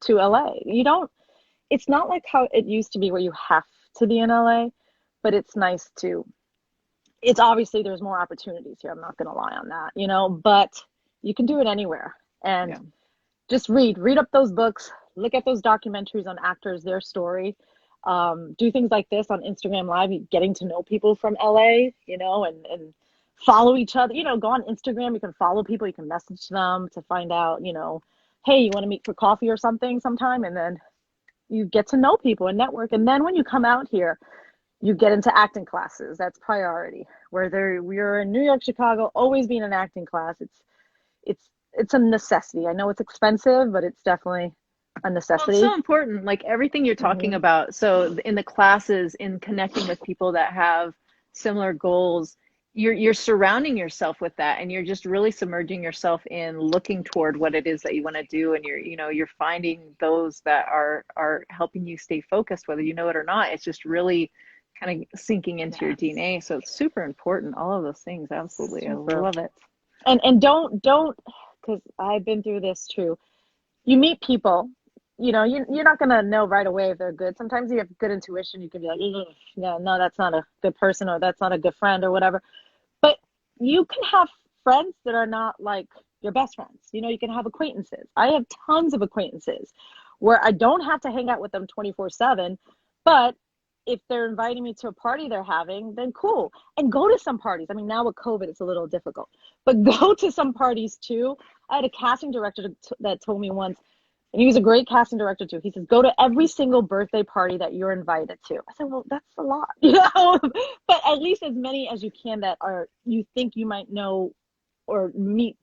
LA. You don't, it's not like how it used to be where you have to be in LA, but it's nice to, it's obviously there's more opportunities here. I'm not going to lie on that, you know, but you can do it anywhere. And just read up those books, look at those documentaries on actors, their story. Do things like this on Instagram Live, getting to know people from LA, you know, and follow each other, you know, go on Instagram, you can follow people, you can message them to find out, you know, hey, you want to meet for coffee or something sometime, and then you get to know people and network. And then when you come out here, you get into acting classes. That's priority. Whether we're in New York, Chicago, always be in an acting class. It's a necessity. I know it's expensive, but it's definitely a necessity. Well, it's so important, like everything you're talking about. So in the classes, in connecting with people that have similar goals, you're surrounding yourself with that, and you're just really submerging yourself in looking toward what it is that you want to do, and you're finding those that are helping you stay focused, whether you know it or not. It's just really kind of sinking into your DNA. So it's super important, all of those things. Absolutely. Super. I love it. And don't, because I've been through this too. You meet people, you're not going to know right away if they're good. Sometimes you have good intuition. You can be like, no, that's not a good person, or that's not a good friend, or whatever. But you can have friends that are not like your best friends. You can have acquaintances. I have tons of acquaintances where I don't have to hang out with them 24/7, but if they're inviting me to a party they're having, then cool. And go to some parties. I mean, now with COVID, it's a little difficult, but go to some parties too. I had a casting director that told me once, and he was a great casting director too. He says, go to every single birthday party that you're invited to. I said, well, that's a lot, but at least as many as you can that are, you think you might know or meet,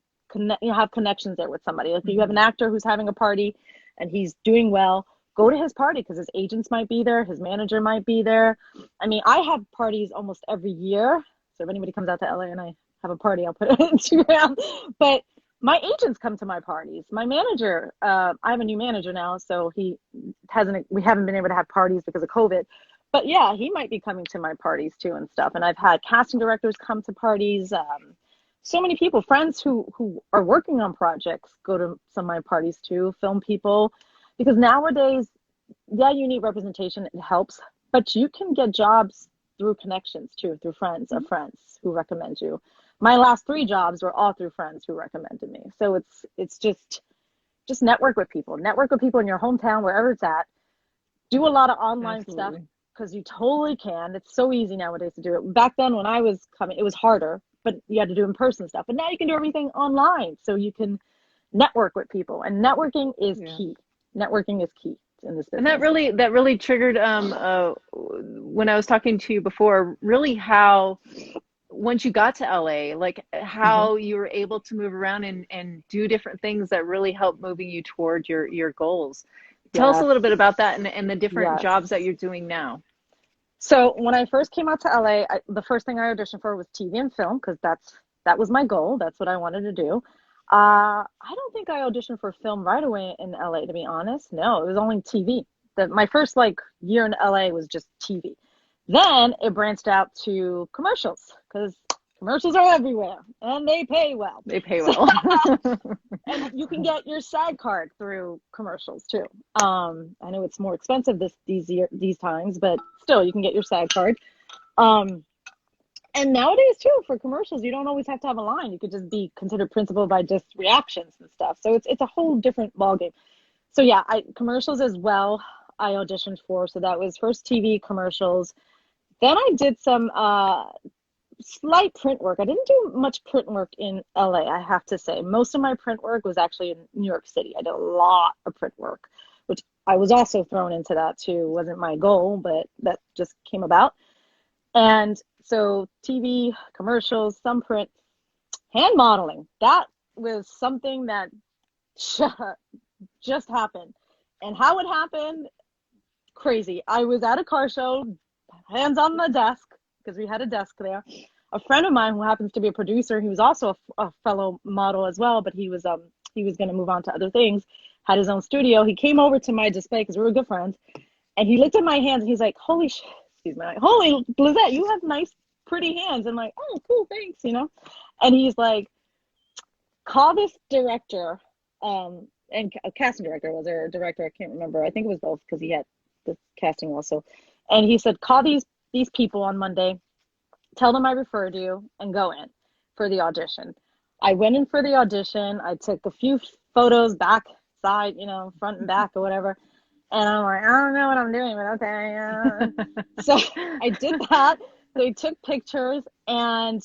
have connections there with somebody. Like, if you have an actor who's having a party and he's doing well, go to his party, because his agents might be there, his manager might be there. I mean, I have parties almost every year. So if anybody comes out to LA and I have a party, I'll put it on Instagram. But my agents come to my parties. My manager, I have a new manager now, so we haven't been able to have parties because of COVID. But yeah, he might be coming to my parties too and stuff. And I've had casting directors come to parties. So many people, friends who are working on projects, go to some of my parties too, film people. Because nowadays, yeah, you need representation. It helps. But you can get jobs through connections too, through friends of friends who recommend you. My last 3 jobs were all through friends who recommended me. So it's just network with people. Network with people in your hometown, wherever it's at. Do a lot of online stuff, because you totally can. It's so easy nowadays to do it. Back then when I was coming, it was harder, but you had to do in-person stuff. But now you can do everything online. So you can network with people. And networking is key. Networking is key in this business. And that really triggered when I was talking to you before, really how once you got to LA, like how you were able to move around and do different things that really helped moving you toward your goals. Tell us a little bit about that and the different jobs that you're doing now. So when I first came out to LA, the first thing I auditioned for was TV and film, because that was my goal. That's what I wanted to do. I don't think I auditioned for film right away in LA, to be honest. No, it was only TV. My first year in LA was just TV. Then it branched out to commercials, because commercials are everywhere and they pay well. They pay well. And you can get your SAG card through commercials too. I know it's more expensive these times, but still you can get your SAG card. And nowadays too, for commercials, you don't always have to have a line. You could just be considered principal by just reactions and stuff. So it's a whole different ballgame. So yeah, commercials as well, I auditioned for. So that was first TV commercials. Then I did some slight print work. I didn't do much print work in LA, I have to say. Most of my print work was actually in New York City. I did a lot of print work, which I was also thrown into that too. Wasn't my goal, but that just came about. And so TV, commercials, some print, hand modeling. That was something that just happened. And how it happened, crazy. I was at a car show, hands on the desk, because we had a desk there. A friend of mine who happens to be a producer, he was also a fellow model as well, but he was going to move on to other things, had his own studio. He came over to my display because we were good friends, and he looked at my hands and he's like, holy shit. Holy Lizette, you have nice, pretty hands. I'm like, oh, cool, thanks, And he's like, call this director, and a casting director, was there a director? I can't remember. I think it was both, because he had the casting also. And he said, call these people on Monday, tell them I referred you, and go in for the audition. I went in for the audition. I took a few photos back, side, front and back or whatever. And I'm like, I don't know what I'm doing, but okay. So I did that. They took pictures, and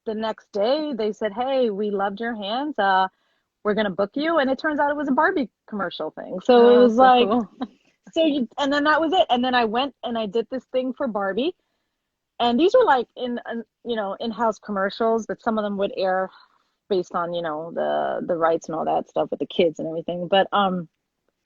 the next day they said, hey, we loved your hands. We're going to book you. And it turns out it was a Barbie commercial thing. So it was cool. And then that was it. And then I went and I did this thing for Barbie. And these were in-house commercials, but some of them would air based on, the rights and all that stuff with the kids and everything. But,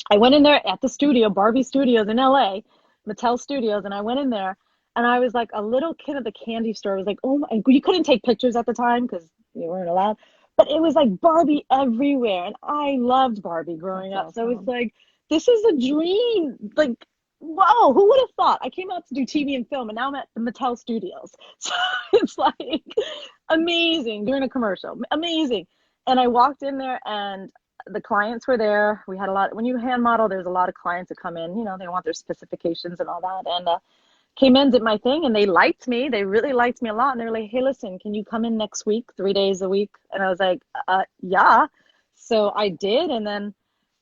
I went in there at the studio, Barbie Studios in LA, Mattel Studios, and I went in there, and I was like a little kid at the candy store. I was like, oh my, you couldn't take pictures at the time because you weren't allowed, but it was like Barbie everywhere, and I loved Barbie growing up. So it's like, this is a dream. Like, whoa, who would have thought? I came out to do TV and film, and now I'm at the Mattel Studios. So it's like amazing, doing a commercial, amazing. And I walked in there, and the clients were there. We had a lot, when you hand model, there's a lot of clients that come in, they want their specifications and all that. And came in, did my thing, and they liked me. They really liked me a lot. And they were like, hey, listen, can you come in next week, 3 days a week? And I was like, yeah. So I did. And then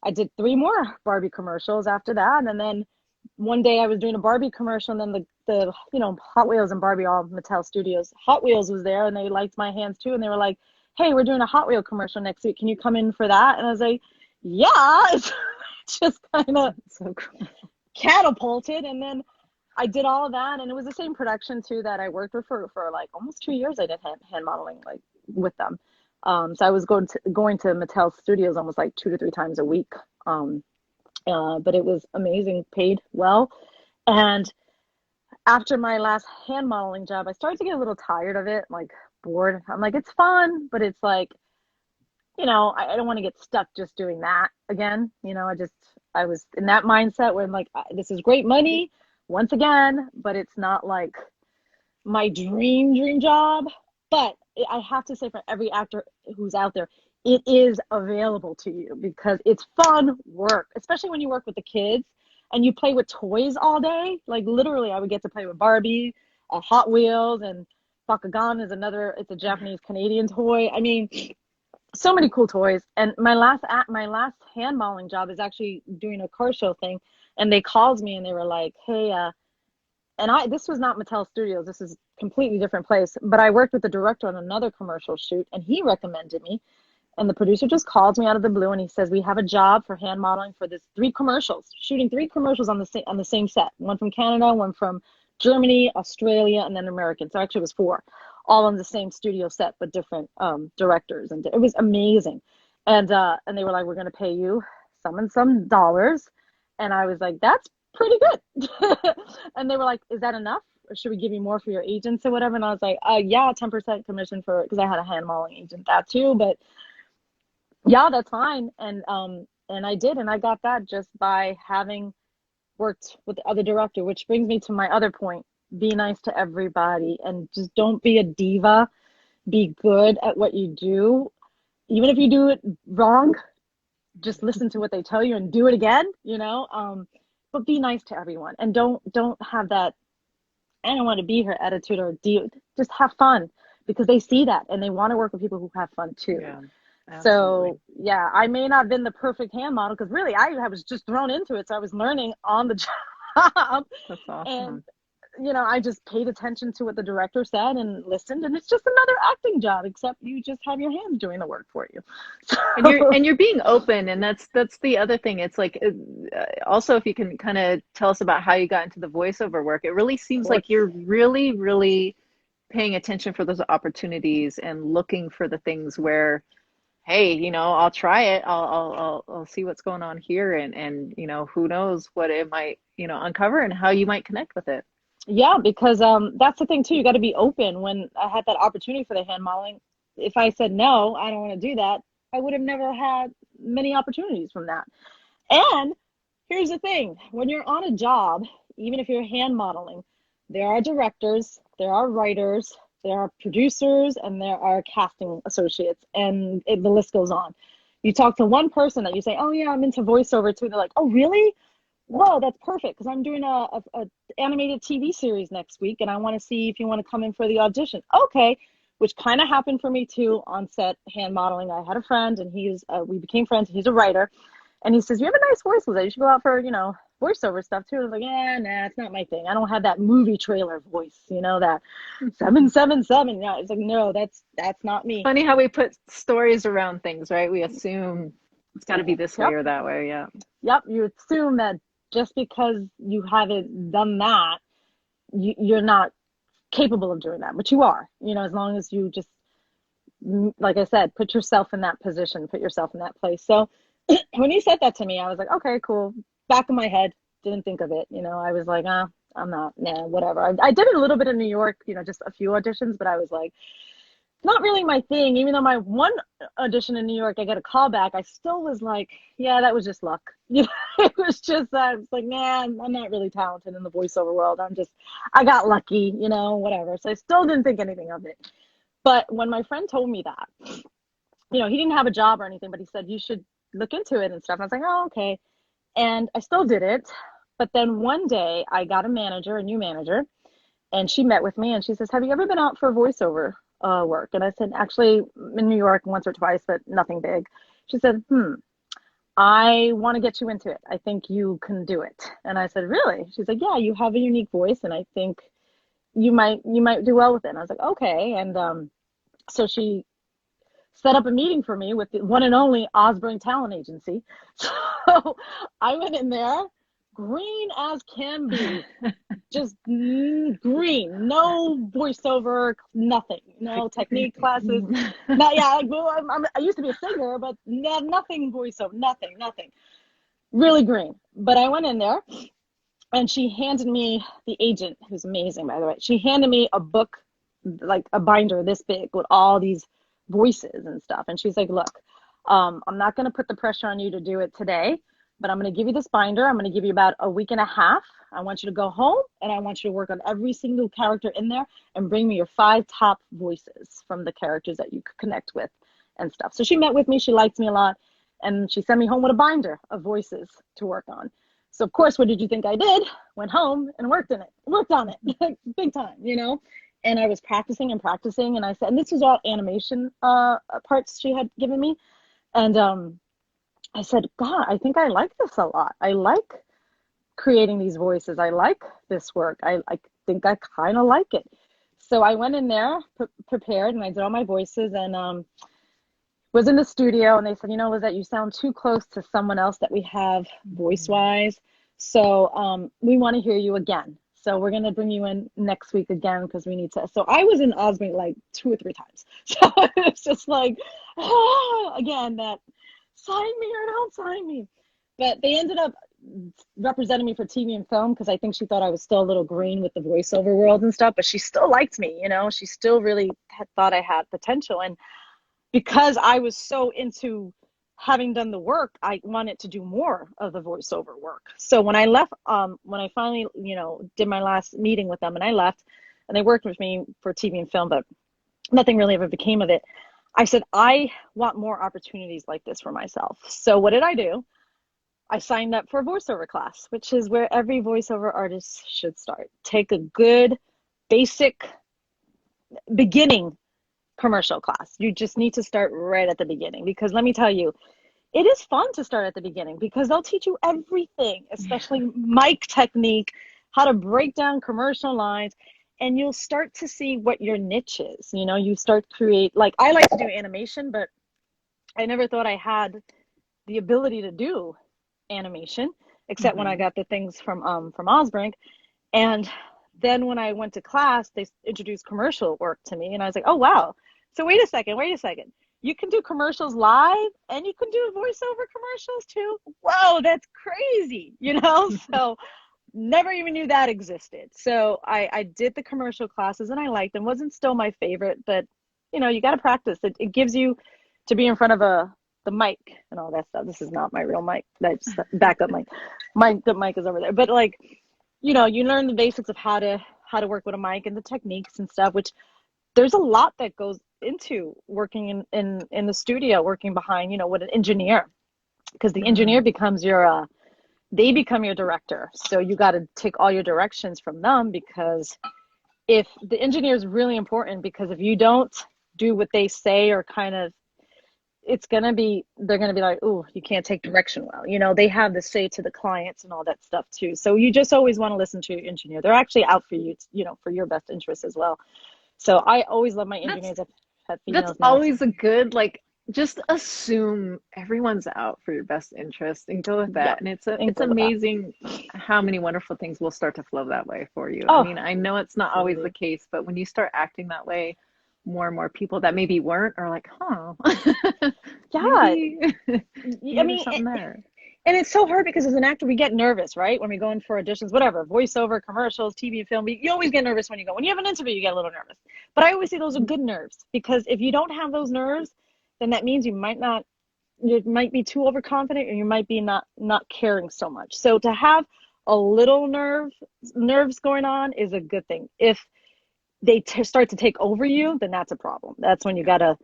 I did 3 more Barbie commercials after that. And then one day I was doing a Barbie commercial, and then the Hot Wheels and Barbie, all Mattel Studios, Hot Wheels was there, and they liked my hands too. And they were like, hey, we're doing a Hot Wheel commercial next week. Can you come in for that? And I was like, yeah. It's just kind of so cool. Catapulted. And then I did all of that, and it was the same production too that I worked with for like almost 2 years. I did hand modeling like with them. So I was going to Mattel Studios almost like 2 to 3 times a week. But it was amazing, paid well. And after my last hand modeling job, I started to get a little tired of it, like bored. I'm like, it's fun, but it's like, I don't want to get stuck just doing that again. I was in that mindset where I'm like, this is great money once again, but it's not like my dream job. But I have to say, for every actor who's out there, it is available to you because it's fun work, especially when you work with the kids and you play with toys all day. Like literally, I would get to play with Barbie, Hot Wheels, and Bakugan is it's a Japanese Canadian toy. I mean, so many cool toys. And my last hand modeling job is actually doing a car show thing. And they called me and they were like, hey, this was not Mattel Studios. This is a completely different place. But I worked with the director on another commercial shoot, and he recommended me. And the producer just called me out of the blue, and he says, we have a job for hand modeling for this 3 commercials, shooting 3 commercials on the same set. One from Canada, one from Germany, Australia, and then American. So actually it was 4, all on the same studio set, but different directors. And it was amazing. And they were like, we're going to pay you some dollars. And I was like, that's pretty good. And they were like, is that enough? Or should we give you more for your agents or whatever? And I was like, yeah, 10% commission because I had a hand modeling agent that too. But yeah, that's fine. And I did. And I got that just by having worked with the other director, which brings me to my other point. Be nice to everybody and just don't be a diva. Be good at what you do. Even if you do it wrong, just listen to what they tell you and do it again, but be nice to everyone and don't have that I don't want to be her attitude or just have fun because they see that and they want to work with people who have fun too. Yeah. Absolutely. So yeah, I may not have been the perfect hand model because really I was just thrown into it. So I was learning on the job. That's awesome. And I just paid attention to what the director said and listened, and it's just another acting job, except you just have your hands doing the work for you. And you're being open, and that's the other thing. It's like also if you can kind of tell us about how you got into the voiceover work. It really seems like you're really, really paying attention for those opportunities and looking for the things where, hey, I'll try it. I'll see what's going on here, and who knows what it might uncover and how you might connect with it. Yeah, because that's the thing too. You got to be open. When I had that opportunity for the hand modeling, if I said no, I don't want to do that, I would have never had many opportunities from that. And here's the thing: when you're on a job, even if you're hand modeling, there are directors, there are writers, there are producers, and there are casting associates, and the list goes on. You talk to one person that you say, "Oh yeah, I'm into voiceover too." They're like, "Oh really? Whoa, that's perfect because I'm doing a animated TV series next week and I want to see if you want to come in for the audition." Okay, which kind of happened for me too on set hand modeling. I had a friend and we became friends. He's a writer and he says, "You have a nice voice, Lizette. You should go out for, voiceover stuff too." I was like, "Yeah, nah, it's not my thing. I don't have that movie trailer voice, that 777. Yeah, it's like, no, that's not me." Funny how we put stories around things, right? We assume it's got to be this way or that way. Yeah. Yep. You assume that just because you haven't done that, you're not capable of doing that, but you are, as long as you just, like I said, put yourself in that position, put yourself in that place. So when he said that to me, I was like, okay, cool. Back of my head, didn't think of it. I was like, I'm not, whatever. I did it a little bit in New York, just a few auditions, but I was like, not really my thing. Even though my one audition in New York, I got a call back, I still was like, yeah, that was just luck. It was just that. It's like, nah, I'm not really talented in the voiceover world. I got lucky, whatever. So I still didn't think anything of it. But when my friend told me that, he didn't have a job or anything, but he said, you should look into it and stuff. And I was like, oh, okay. And I still did it. But then one day I got a new manager, and she met with me and she says, have you ever been out for voiceover work? And I said, actually, in New York once or twice, but nothing big. She said, I want to get you into it. I think you can do it. And I said, really? She's like, yeah, you have a unique voice, and I think you might do well with it. And I was like, okay. And so she set up a meeting for me with the one and only Osborne Talent Agency. So I went in there, green as can be, just green, no voiceover, nothing, no technique classes. Not, yeah, like, well, I used to be a singer, but nothing voiceover, nothing. Really green. But I went in there, and she handed me, the agent, who's amazing, by the way, she handed me a book, like a binder this big with all these voices and stuff. And she's like, look, I'm not going to put the pressure on you to do it today, but I'm going to give you this binder. I'm going to give you about a week and a half. I want you to go home, and I want you to work on every single character in there and bring me your 5 top voices from the characters that you could connect with and stuff. So she met with me. She liked me a lot. And she sent me home with a binder of voices to work on. So of course, what did you think I did? Went home and worked on it, big time, you know? And I was practicing. And I said, and this was all animation parts she had given me. And I said, God, I think I like this a lot. I like creating these voices. I like this work. I think I kind of like it. So I went in there prepared, and I did all my voices, and was in the studio, and they said, you know, Lizette, you sound too close to someone else that we have voice-wise. So we want to hear you again. So we're going to bring you in next week again because we need to. So I was in Osborne like 2 or 3 times. So it's just like, again, that sign me or don't sign me. But they ended up representing me for TV and film because I think she thought I was still a little green with the voiceover world and stuff. But she still liked me, you know. She still really thought I had potential. And because I was so into having done the work, I wanted to do more of the voiceover work. So when I left, when I finally, you know, did my last meeting with them and I left, and they worked with me for TV and film, but nothing really ever became of it. I said, I want more opportunities like this for myself. So what did I do? I signed up for a voiceover class, which is where every voiceover artist should start. Take a good basic beginning commercial class. You just need to start right at the beginning, because let me tell you, it is fun to start at the beginning because they'll teach you everything, especially mic technique, how to break down commercial lines, and you'll start to see what your niche is. You know, you start to create, like I like to do animation, but I never thought I had the ability to do animation, except when I got the things from Osborne. And then when I went to class, they introduced commercial work to me, and I was like, oh wow. So wait a second. You can do commercials live and you can do voiceover commercials too. Whoa, that's crazy, you know? So never even knew that existed. So I did the commercial classes and I liked them. Wasn't still my favorite, but you know, you got to practice. It gives you to be in front of the mic and all that stuff. This is not my real mic. That's backup mic. The mic is over there. But like, you know, you learn the basics of how to work with a mic and the techniques and stuff, which there's a lot that goes into working in the studio, working behind, you know, with an engineer, because the engineer becomes they become your director. So you got to take all your directions from them, because if the engineer is really important, because if you don't do what they say, or kind of, they're going to be like, oh, you can't take direction well. You know, they have the say to the clients and all that stuff too. So you just always want to listen to your engineer. They're actually out for you, you know, for your best interest as well. So I always love my engineers. That's always a good, like, just assume everyone's out for your best interest and go with that. And it's amazing how many wonderful things will start to flow that way for you. I mean, I know it's not always the case, but when you start acting that way, more and more people that maybe weren't are like, huh. Yeah. I mean, something there. And it's so hard because as an actor, we get nervous, right? When we go in for auditions, whatever, voiceover, commercials, TV, film, you always get nervous when you go. When you have an interview, you get a little nervous. But I always say those are good nerves, because if you don't have those nerves, then that means you might be too overconfident, or you might be not caring so much. So to have a little nerves going on is a good thing. If they start to take over you, then that's a problem. That's when you got to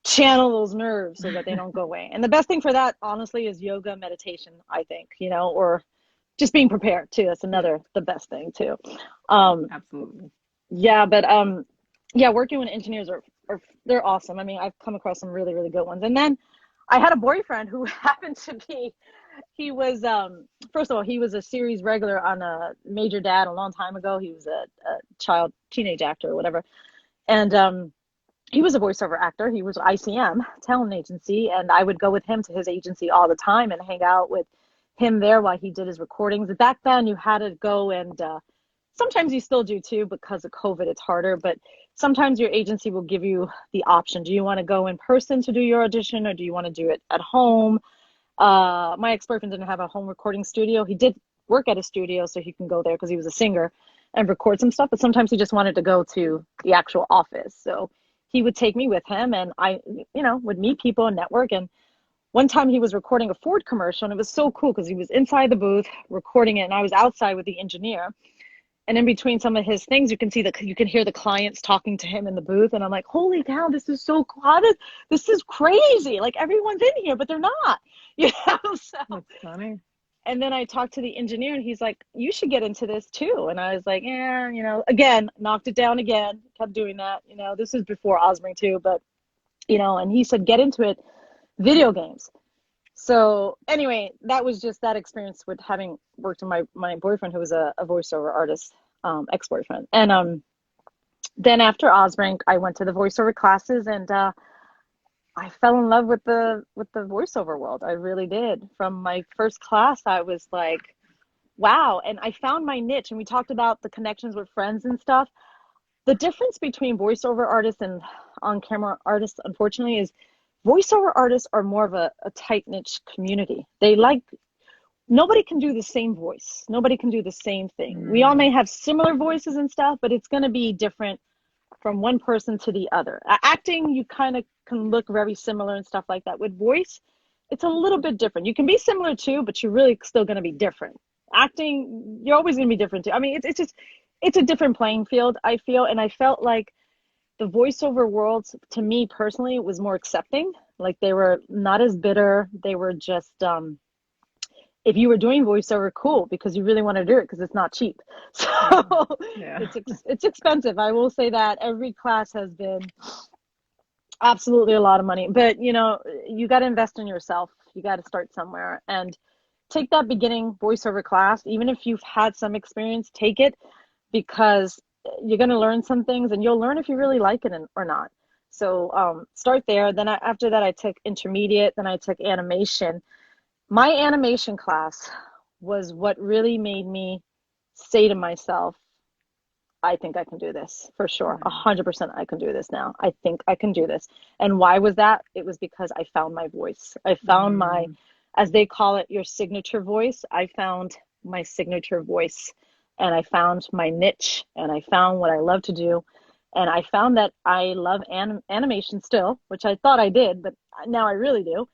channel those nerves so that they don't go away. And the best thing for that, honestly, is yoga, meditation, I think, or just being prepared too. That's the best thing too. Absolutely. Yeah, but yeah, working with engineers are they're awesome. I mean, I've come across some really, really good ones. And then I had a boyfriend who happened to be, he was, first of all, he was a series regular on Major Dad a long time ago. He was a teenage actor or whatever. And he was a voiceover actor. He was ICM, talent agency. And I would go with him to his agency all the time and hang out with him there while he did his recordings. Back then you had to go and, sometimes you still do too, because of COVID, it's harder, but sometimes your agency will give you the option. Do you want to go in person to do your audition, or do you want to do it at home? My ex-boyfriend didn't have a home recording studio. He did work at a studio, so he can go there because he was a singer and record some stuff, but sometimes he just wanted to go to the actual office. So he would take me with him, and I, would meet people and network. And one time he was recording a Ford commercial, and it was so cool because he was inside the booth recording it, and I was outside with the engineer. And in between some of his things, you can hear the clients talking to him in the booth. And I'm like, holy cow, this is so cool. This is crazy. Like, everyone's in here, but they're not, So That's funny. And then I talked to the engineer, and he's like, you should get into this too. And I was like, yeah, again, knocked it down again, kept doing that. This is before Osmering too, but, and he said, get into it, video games. So anyway, that was just that experience with having worked with my boyfriend, who was a voiceover artist, ex-boyfriend. And then after Osbrink, I went to the voiceover classes, and I fell in love with the voiceover world. I really did. From my first class, I was like, wow. And I found my niche. And we talked about the connections with friends and stuff. The difference between voiceover artists and on-camera artists, unfortunately, is voiceover artists are more of a tight niche community. Nobody can do the same voice. Nobody can do the same thing. We all may have similar voices and stuff, but it's going to be different from one person to the other. Acting, you kind of can look very similar and stuff like that. With voice, it's a little bit different. You can be similar too, but you're really still going to be different. Acting, you're always going to be different too. I mean, it's a different playing field, I feel. And I felt like the voiceover world, to me personally, was more accepting. Like, they were not as bitter. They were just, if you were doing voiceover, cool, because you really want to do it, because it's not cheap. So yeah. It's expensive. I will say that every class has been absolutely a lot of money, but you got to invest in yourself. You got to start somewhere and take that beginning voiceover class. Even if you've had some experience, take it, because you're going to learn some things, and you'll learn if you really like it or not. So start there. Then after that, I took intermediate. Then I took animation. My animation class was what really made me say to myself, I think I can do this for sure. 100% I can do this now. I think I can do this. And why was that? It was because I found my voice. I found my, as they call it, your signature voice. I found my signature voice. And I found my niche, and I found what I love to do. And I found that I love animation still, which I thought I did, but now I really do.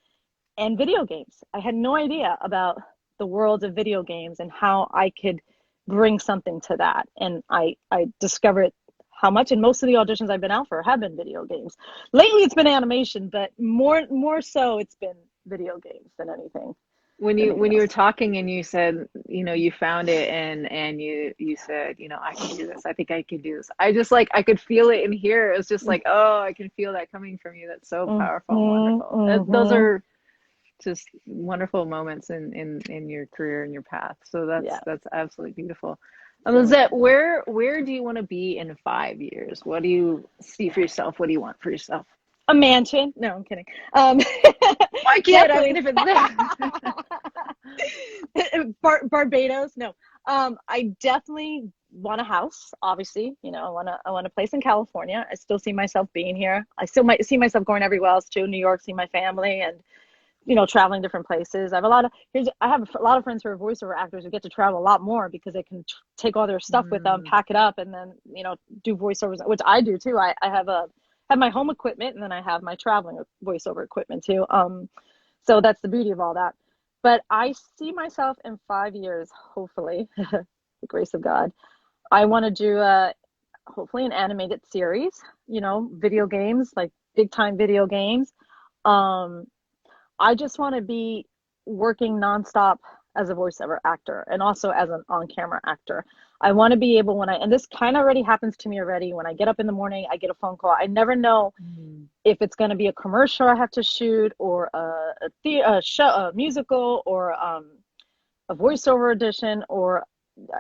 And video games. I had no idea about the world of video games and how I could bring something to that. And I discovered how much, and most of the auditions I've been out for have been video games. Lately it's been animation, but more so it's been video games than anything. When you were talking and you said, you found it and you said, I can do this. I think I can do this. I could feel it in here. It was just like, oh, I can feel that coming from you. That's so powerful and wonderful. Those are just wonderful moments in your career and your path. So that's absolutely beautiful. Lizette, where do you want to be in 5 years? What do you see for yourself? What do you want for yourself? A mansion. No, I'm kidding. Why can't I mean, if it's Barbados? No. I definitely want a house. Obviously, I want a place in California. I still see myself being here. I still might see myself going everywhere else too. New York, see my family, and traveling different places. I have a lot of friends who are voiceover actors who get to travel a lot more because they can take all their stuff with them, pack it up, and then do voiceovers, which I do too. I have my home equipment, and then I have my traveling voiceover equipment too. So that's the beauty of all that. But I see myself in 5 years, hopefully, the grace of God. I want to do hopefully an animated series, video games, like big time video games. Um, I just want to be working nonstop as a voiceover actor and also as an on-camera actor. I want to be able and this kind of already happens to me already. When I get up in the morning, I get a phone call. I never know if it's going to be a commercial I have to shoot, or a show, a musical, or a voiceover audition, or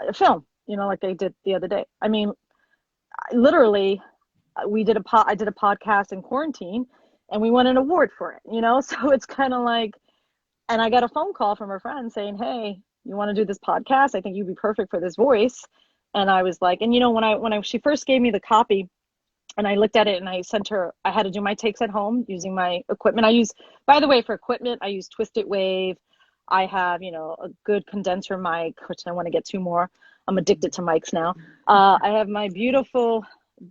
a film, like they did the other day. I mean, literally, I did a podcast in quarantine and we won an award for it, so it's kind of like, and I got a phone call from a friend saying, hey, you want to do this podcast? I think you'd be perfect for this voice. And I was like, and when she first gave me the copy and I looked at it and I sent her, I had to do my takes at home using my equipment. By the way, for equipment, I use Twisted Wave. I have, a good condenser mic, which I want to get two more. I'm addicted to mics now. I have my beautiful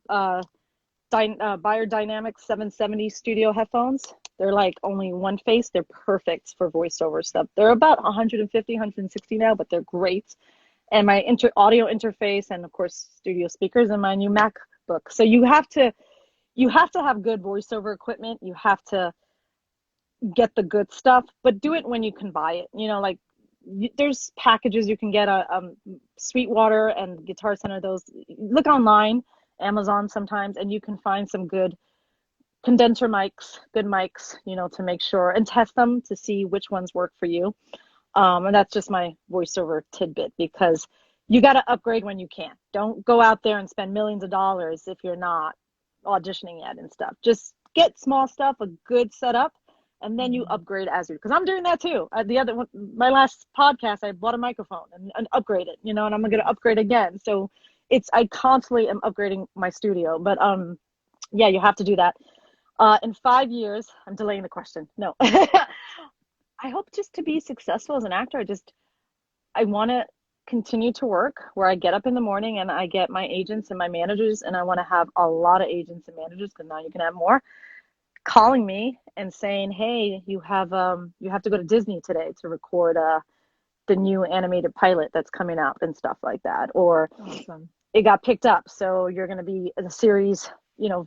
Biodynamic 770 studio headphones. They're like only one face. They're perfect for voiceover stuff. They're about 150, 160 now, but they're great. And my audio interface, and of course studio speakers, and my new MacBook. So you have to have good voiceover equipment. You have to get the good stuff, but do it when you can buy it. There's packages you can get, Sweetwater and Guitar Center. Those, look online, Amazon sometimes, and you can find some good condenser mics, good mics, to make sure and test them to see which ones work for you. And that's just my voiceover tidbit, because you got to upgrade when you can. Don't go out there and spend millions of dollars if you're not auditioning yet and stuff. Just get small stuff, a good setup, and then you upgrade as you, because I'm doing that too. My last podcast, I bought a microphone and upgraded, and I'm going to upgrade again. So I constantly am upgrading my studio, but yeah, you have to do that. In 5 years, I'm delaying the question. No, I hope just to be successful as an actor. I want to continue to work where I get up in the morning and I get my agents and my managers, and I want to have a lot of agents and managers, because now you can have more, calling me and saying, hey, you have to go to Disney today to record the new animated pilot that's coming out and stuff like that. Or awesome. It got picked up, so you're going to be in a series,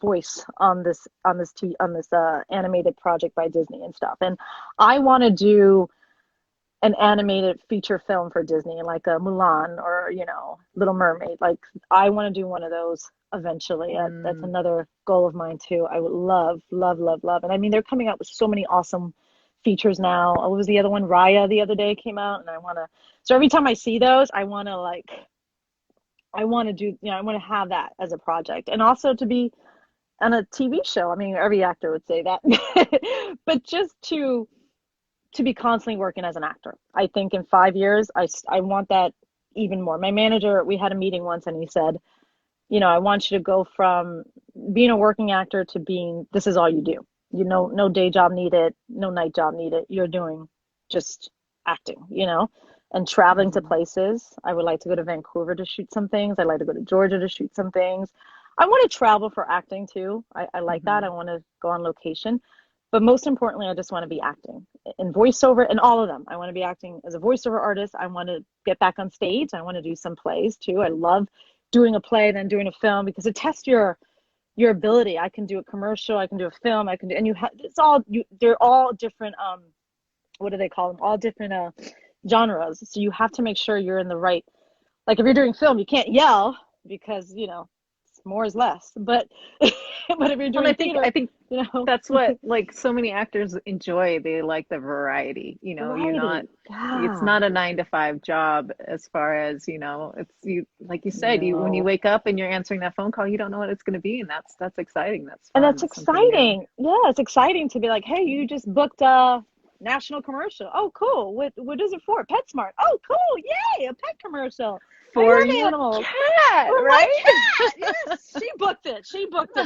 voice on this animated project by Disney and stuff. And I want to do an animated feature film for Disney, like a Mulan or, Little Mermaid. Like, I want to do one of those eventually. That's another goal of mine too. I would love, love, love, love. And I mean, they're coming out with so many awesome features now. What was the other one? Raya the other day came out, and so every time I see those, I want to have that as a project, and also to be on a TV show. I mean, every actor would say that, but just to be constantly working as an actor. I think in 5 years, I want that even more. My manager, we had a meeting once, and he said, I want you to go from being a working actor to being, this is all you do. No day job needed, no night job needed. You're doing just acting, and traveling to places. I would like to go to Vancouver to shoot some things. I'd like to go to Georgia to shoot some things. I want to travel for acting too. I like that. I want to go on location. But most importantly, I just want to be acting in voiceover and all of them. I want to be acting as a voiceover artist. I want to get back on stage. I want to do some plays too. I love doing a play, then doing a film, because it tests your ability. I can do a commercial, I can do a film, they're all different, what do they call them? All different genres. So you have to make sure you're in the right, like if you're doing film, you can't yell because, more is less, but but if you're doing theater, I think that's what, like, so many actors enjoy. They like the variety. It's not a 9-to-5 job, as far as it's, you, like you said, when you wake up and you're answering that phone call, you don't know what it's going to be, and that's exciting. That's fun. And that's exciting. Yeah, it's exciting to be like, hey, you just booked a national commercial. Oh, cool. What is it for? PetSmart. Oh, cool. Yay, a pet commercial. For your animals. Cat, right? Cat. Yes, she booked it,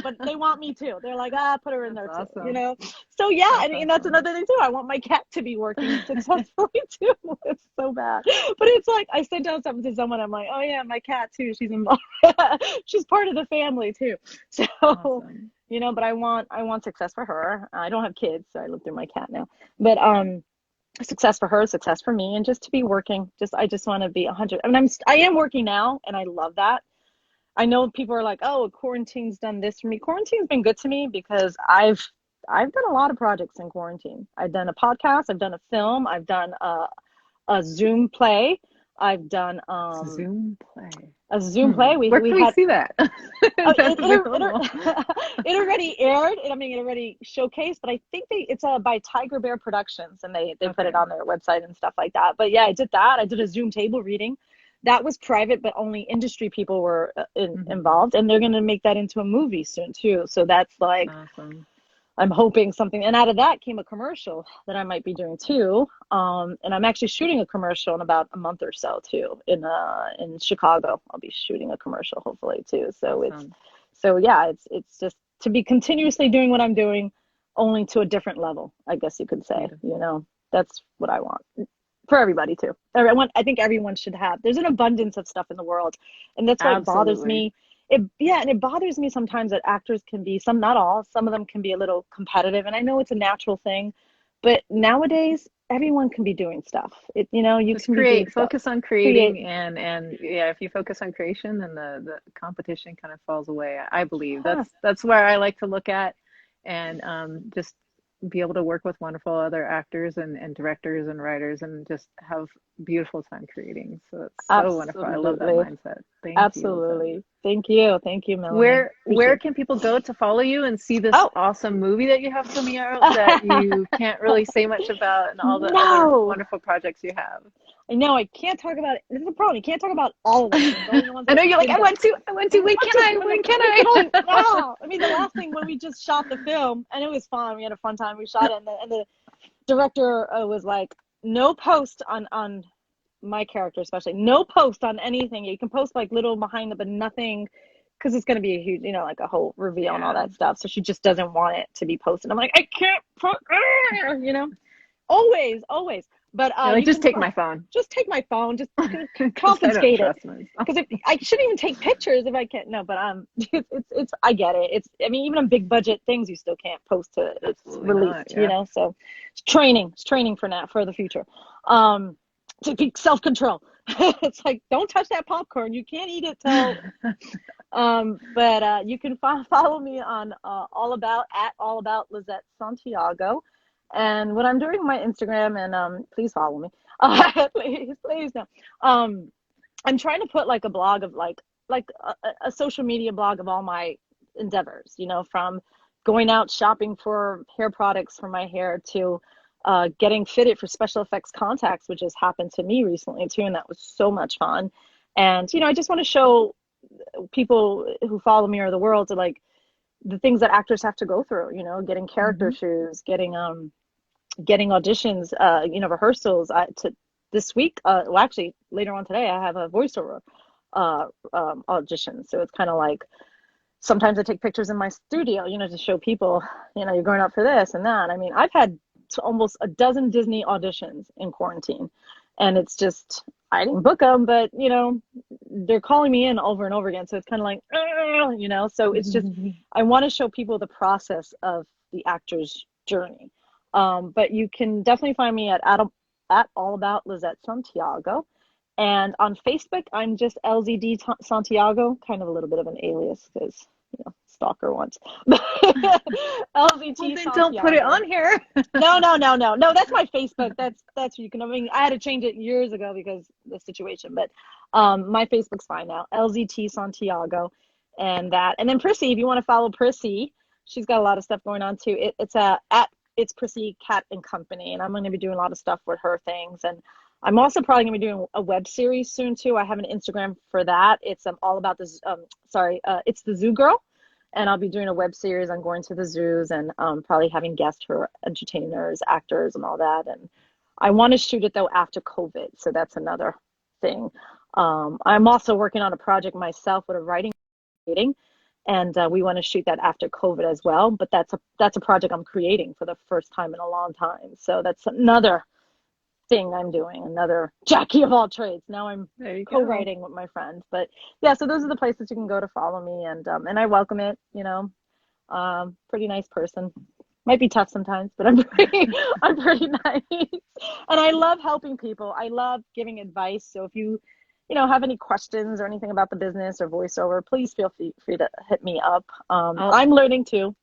but they want me too. They're like, put her in there too, awesome. So yeah, and that's another thing too. I want my cat to be working successfully too. It's so bad, but it's like, I sent out something to someone. I'm like, oh yeah, my cat too. She's involved. She's part of the family too. So, awesome. But I want success for her. I don't have kids, so I live through my cat now. But success for her, success for me, and just to be working. I just want to be 100. I mean, I am working now, and I love that. I know people are like, oh, quarantine's done this for me. Quarantine's been good to me because I've done a lot of projects in quarantine. I've done a podcast, I've done a film, I've done a Zoom play, I've done Zoom play. A Zoom play. Where can we see that? It already aired. I mean, it already showcased, but I think it's by Tiger Bear Productions, and they put it on their website and stuff like that. But yeah, I did that. I did a Zoom table reading. That was private, but only industry people were involved, and they're going to make that into a movie soon too. So that's like, awesome. I'm hoping something, and out of that came a commercial that I might be doing too. And I'm actually shooting a commercial in about a month or so too, in Chicago. I'll be shooting a commercial hopefully too. So it's just to be continuously doing what I'm doing, only to a different level, I guess you could say. You know, that's what I want for everybody too. I think everyone should have. There's an abundance of stuff in the world, and that's why it bothers me. And it bothers me sometimes that actors can be, not all, some of them can be a little competitive, and I know it's a natural thing, but nowadays everyone can be doing stuff. You just can create, focus on creating, and yeah, if you focus on creation, then the competition kind of falls away. I believe that's where I like to look at, and just be able to work with wonderful other actors and directors and writers, and just have beautiful time creating. So it's so wonderful. I love that mindset. Thank you. Thank you, Melanie. Where can people go to follow you and see this awesome movie that you have coming out that you can't really say much about, and all the other wonderful projects you have? I know I can't talk about it. This is the problem. You can't talk about all of them. I know you're like, I went to. When can I? Wow. I mean, the last thing when we just shot the film, and it was fun. We had a fun time. We shot it, and the director was like, no post on my character, especially no post on anything. You can post like little behind it, but nothing, because it's going to be a huge, like a whole reveal and all that stuff. So she just doesn't want it to be posted. I'm like, I can't put, always. But just take my phone. Just take my phone. Just confiscate it. Because I shouldn't even take pictures if I can't. No, but it's I get it. I mean, even on big budget things, you still can't post to it's released. Not. So it's training. It's training for the future. To be self-control. It's like, don't touch that popcorn. You can't eat it till. But you can follow me on all about Lizette Santiago. And what I'm doing on my Instagram, and please follow me, please no. I'm trying to put like a blog of like a social media blog of all my endeavors, from going out shopping for hair products for my hair to getting fitted for special effects contacts, which has happened to me recently too, and that was so much fun. And I just want to show people who follow me or the world to like the things that actors have to go through, getting character shoes, getting auditions, rehearsals. To this week, actually later on today, I have a voiceover audition. So it's kind of like, sometimes I take pictures in my studio, to show people, you're going out for this and that. I mean, I've had almost a dozen Disney auditions in quarantine, and it's just, I didn't book them, but they're calling me in over and over again. So it's kind of like, so it's just, I want to show people the process of the actor's journey. But you can definitely find me at All About Lizette Santiago. And on Facebook, I'm just LZD Santiago, kind of a little bit of an alias because, stalker once. LZT Santiago. Don't put it on here. No, that's my Facebook. That's you can, I had to change it years ago because of the situation, but my Facebook's fine now. LZT Santiago, and then Prissy, if you want to follow Prissy, she's got a lot of stuff going on too. It's Prissy Cat and Company, and I'm going to be doing a lot of stuff with her things. And I'm also probably going to be doing a web series soon too. I have an Instagram for that. It's all about this. It's the Zoo Girl, and I'll be doing a web series on going to the zoos and probably having guests for entertainers, actors, and all that. And I want to shoot it though after COVID, so that's another thing. I'm also working on a project myself with a writing meeting. And we want to shoot that after COVID as well. But that's a project I'm creating for the first time in a long time. So that's another thing I'm doing, another Jackie of all trades. Now I'm co-writing with my friends. But yeah, so those are the places you can go to follow me. And I welcome it, pretty nice person. Might be tough sometimes, but I'm pretty nice. And I love helping people. I love giving advice. So if you have any questions or anything about the business or voiceover, please feel free to hit me up. I'll I'm learning too,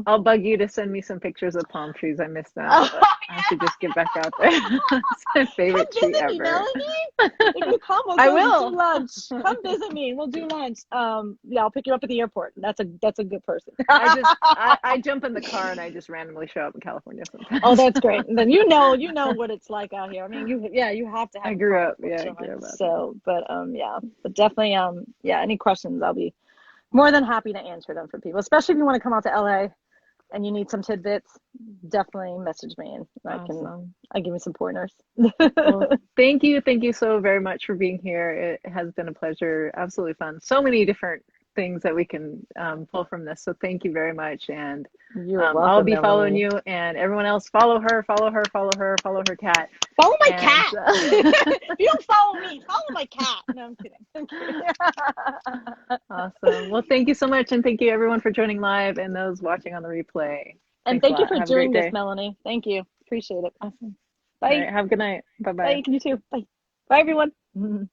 I'll bug you to send me some pictures of palm trees. I missed that. I have to just get back out there. It's my favorite tree visit ever. me, Melanie. If you come, we'll do lunch. Come visit me. We'll do lunch. Yeah, I'll pick you up at the airport. That's a good person. I jump in the car and I just randomly show up in California sometimes. Oh, that's great. And then you know what it's like out here. I mean, you have to have. I grew up. Yeah, I grew up. So, but but definitely any questions, I'll be more than happy to answer them for people, especially if you want to come out to LA and you need some tidbits. Definitely message me and I give you some pointers. Well, thank you so very much for being here. It has been a pleasure. Absolutely fun. So many different things that we can pull from this. So thank you very much. And you're welcome, I'll be following Melanie. you, and everyone else follow her cat. Follow my cat. If you don't follow me, follow my cat. No, I'm kidding. Awesome. Well, thank you so much, and thank you everyone for joining live and those watching on the replay. And thank you for doing this, Melanie. Thank you. Appreciate it. Awesome. Bye. All right, have a good night. Bye-bye. Bye. You too. Bye. Bye, everyone.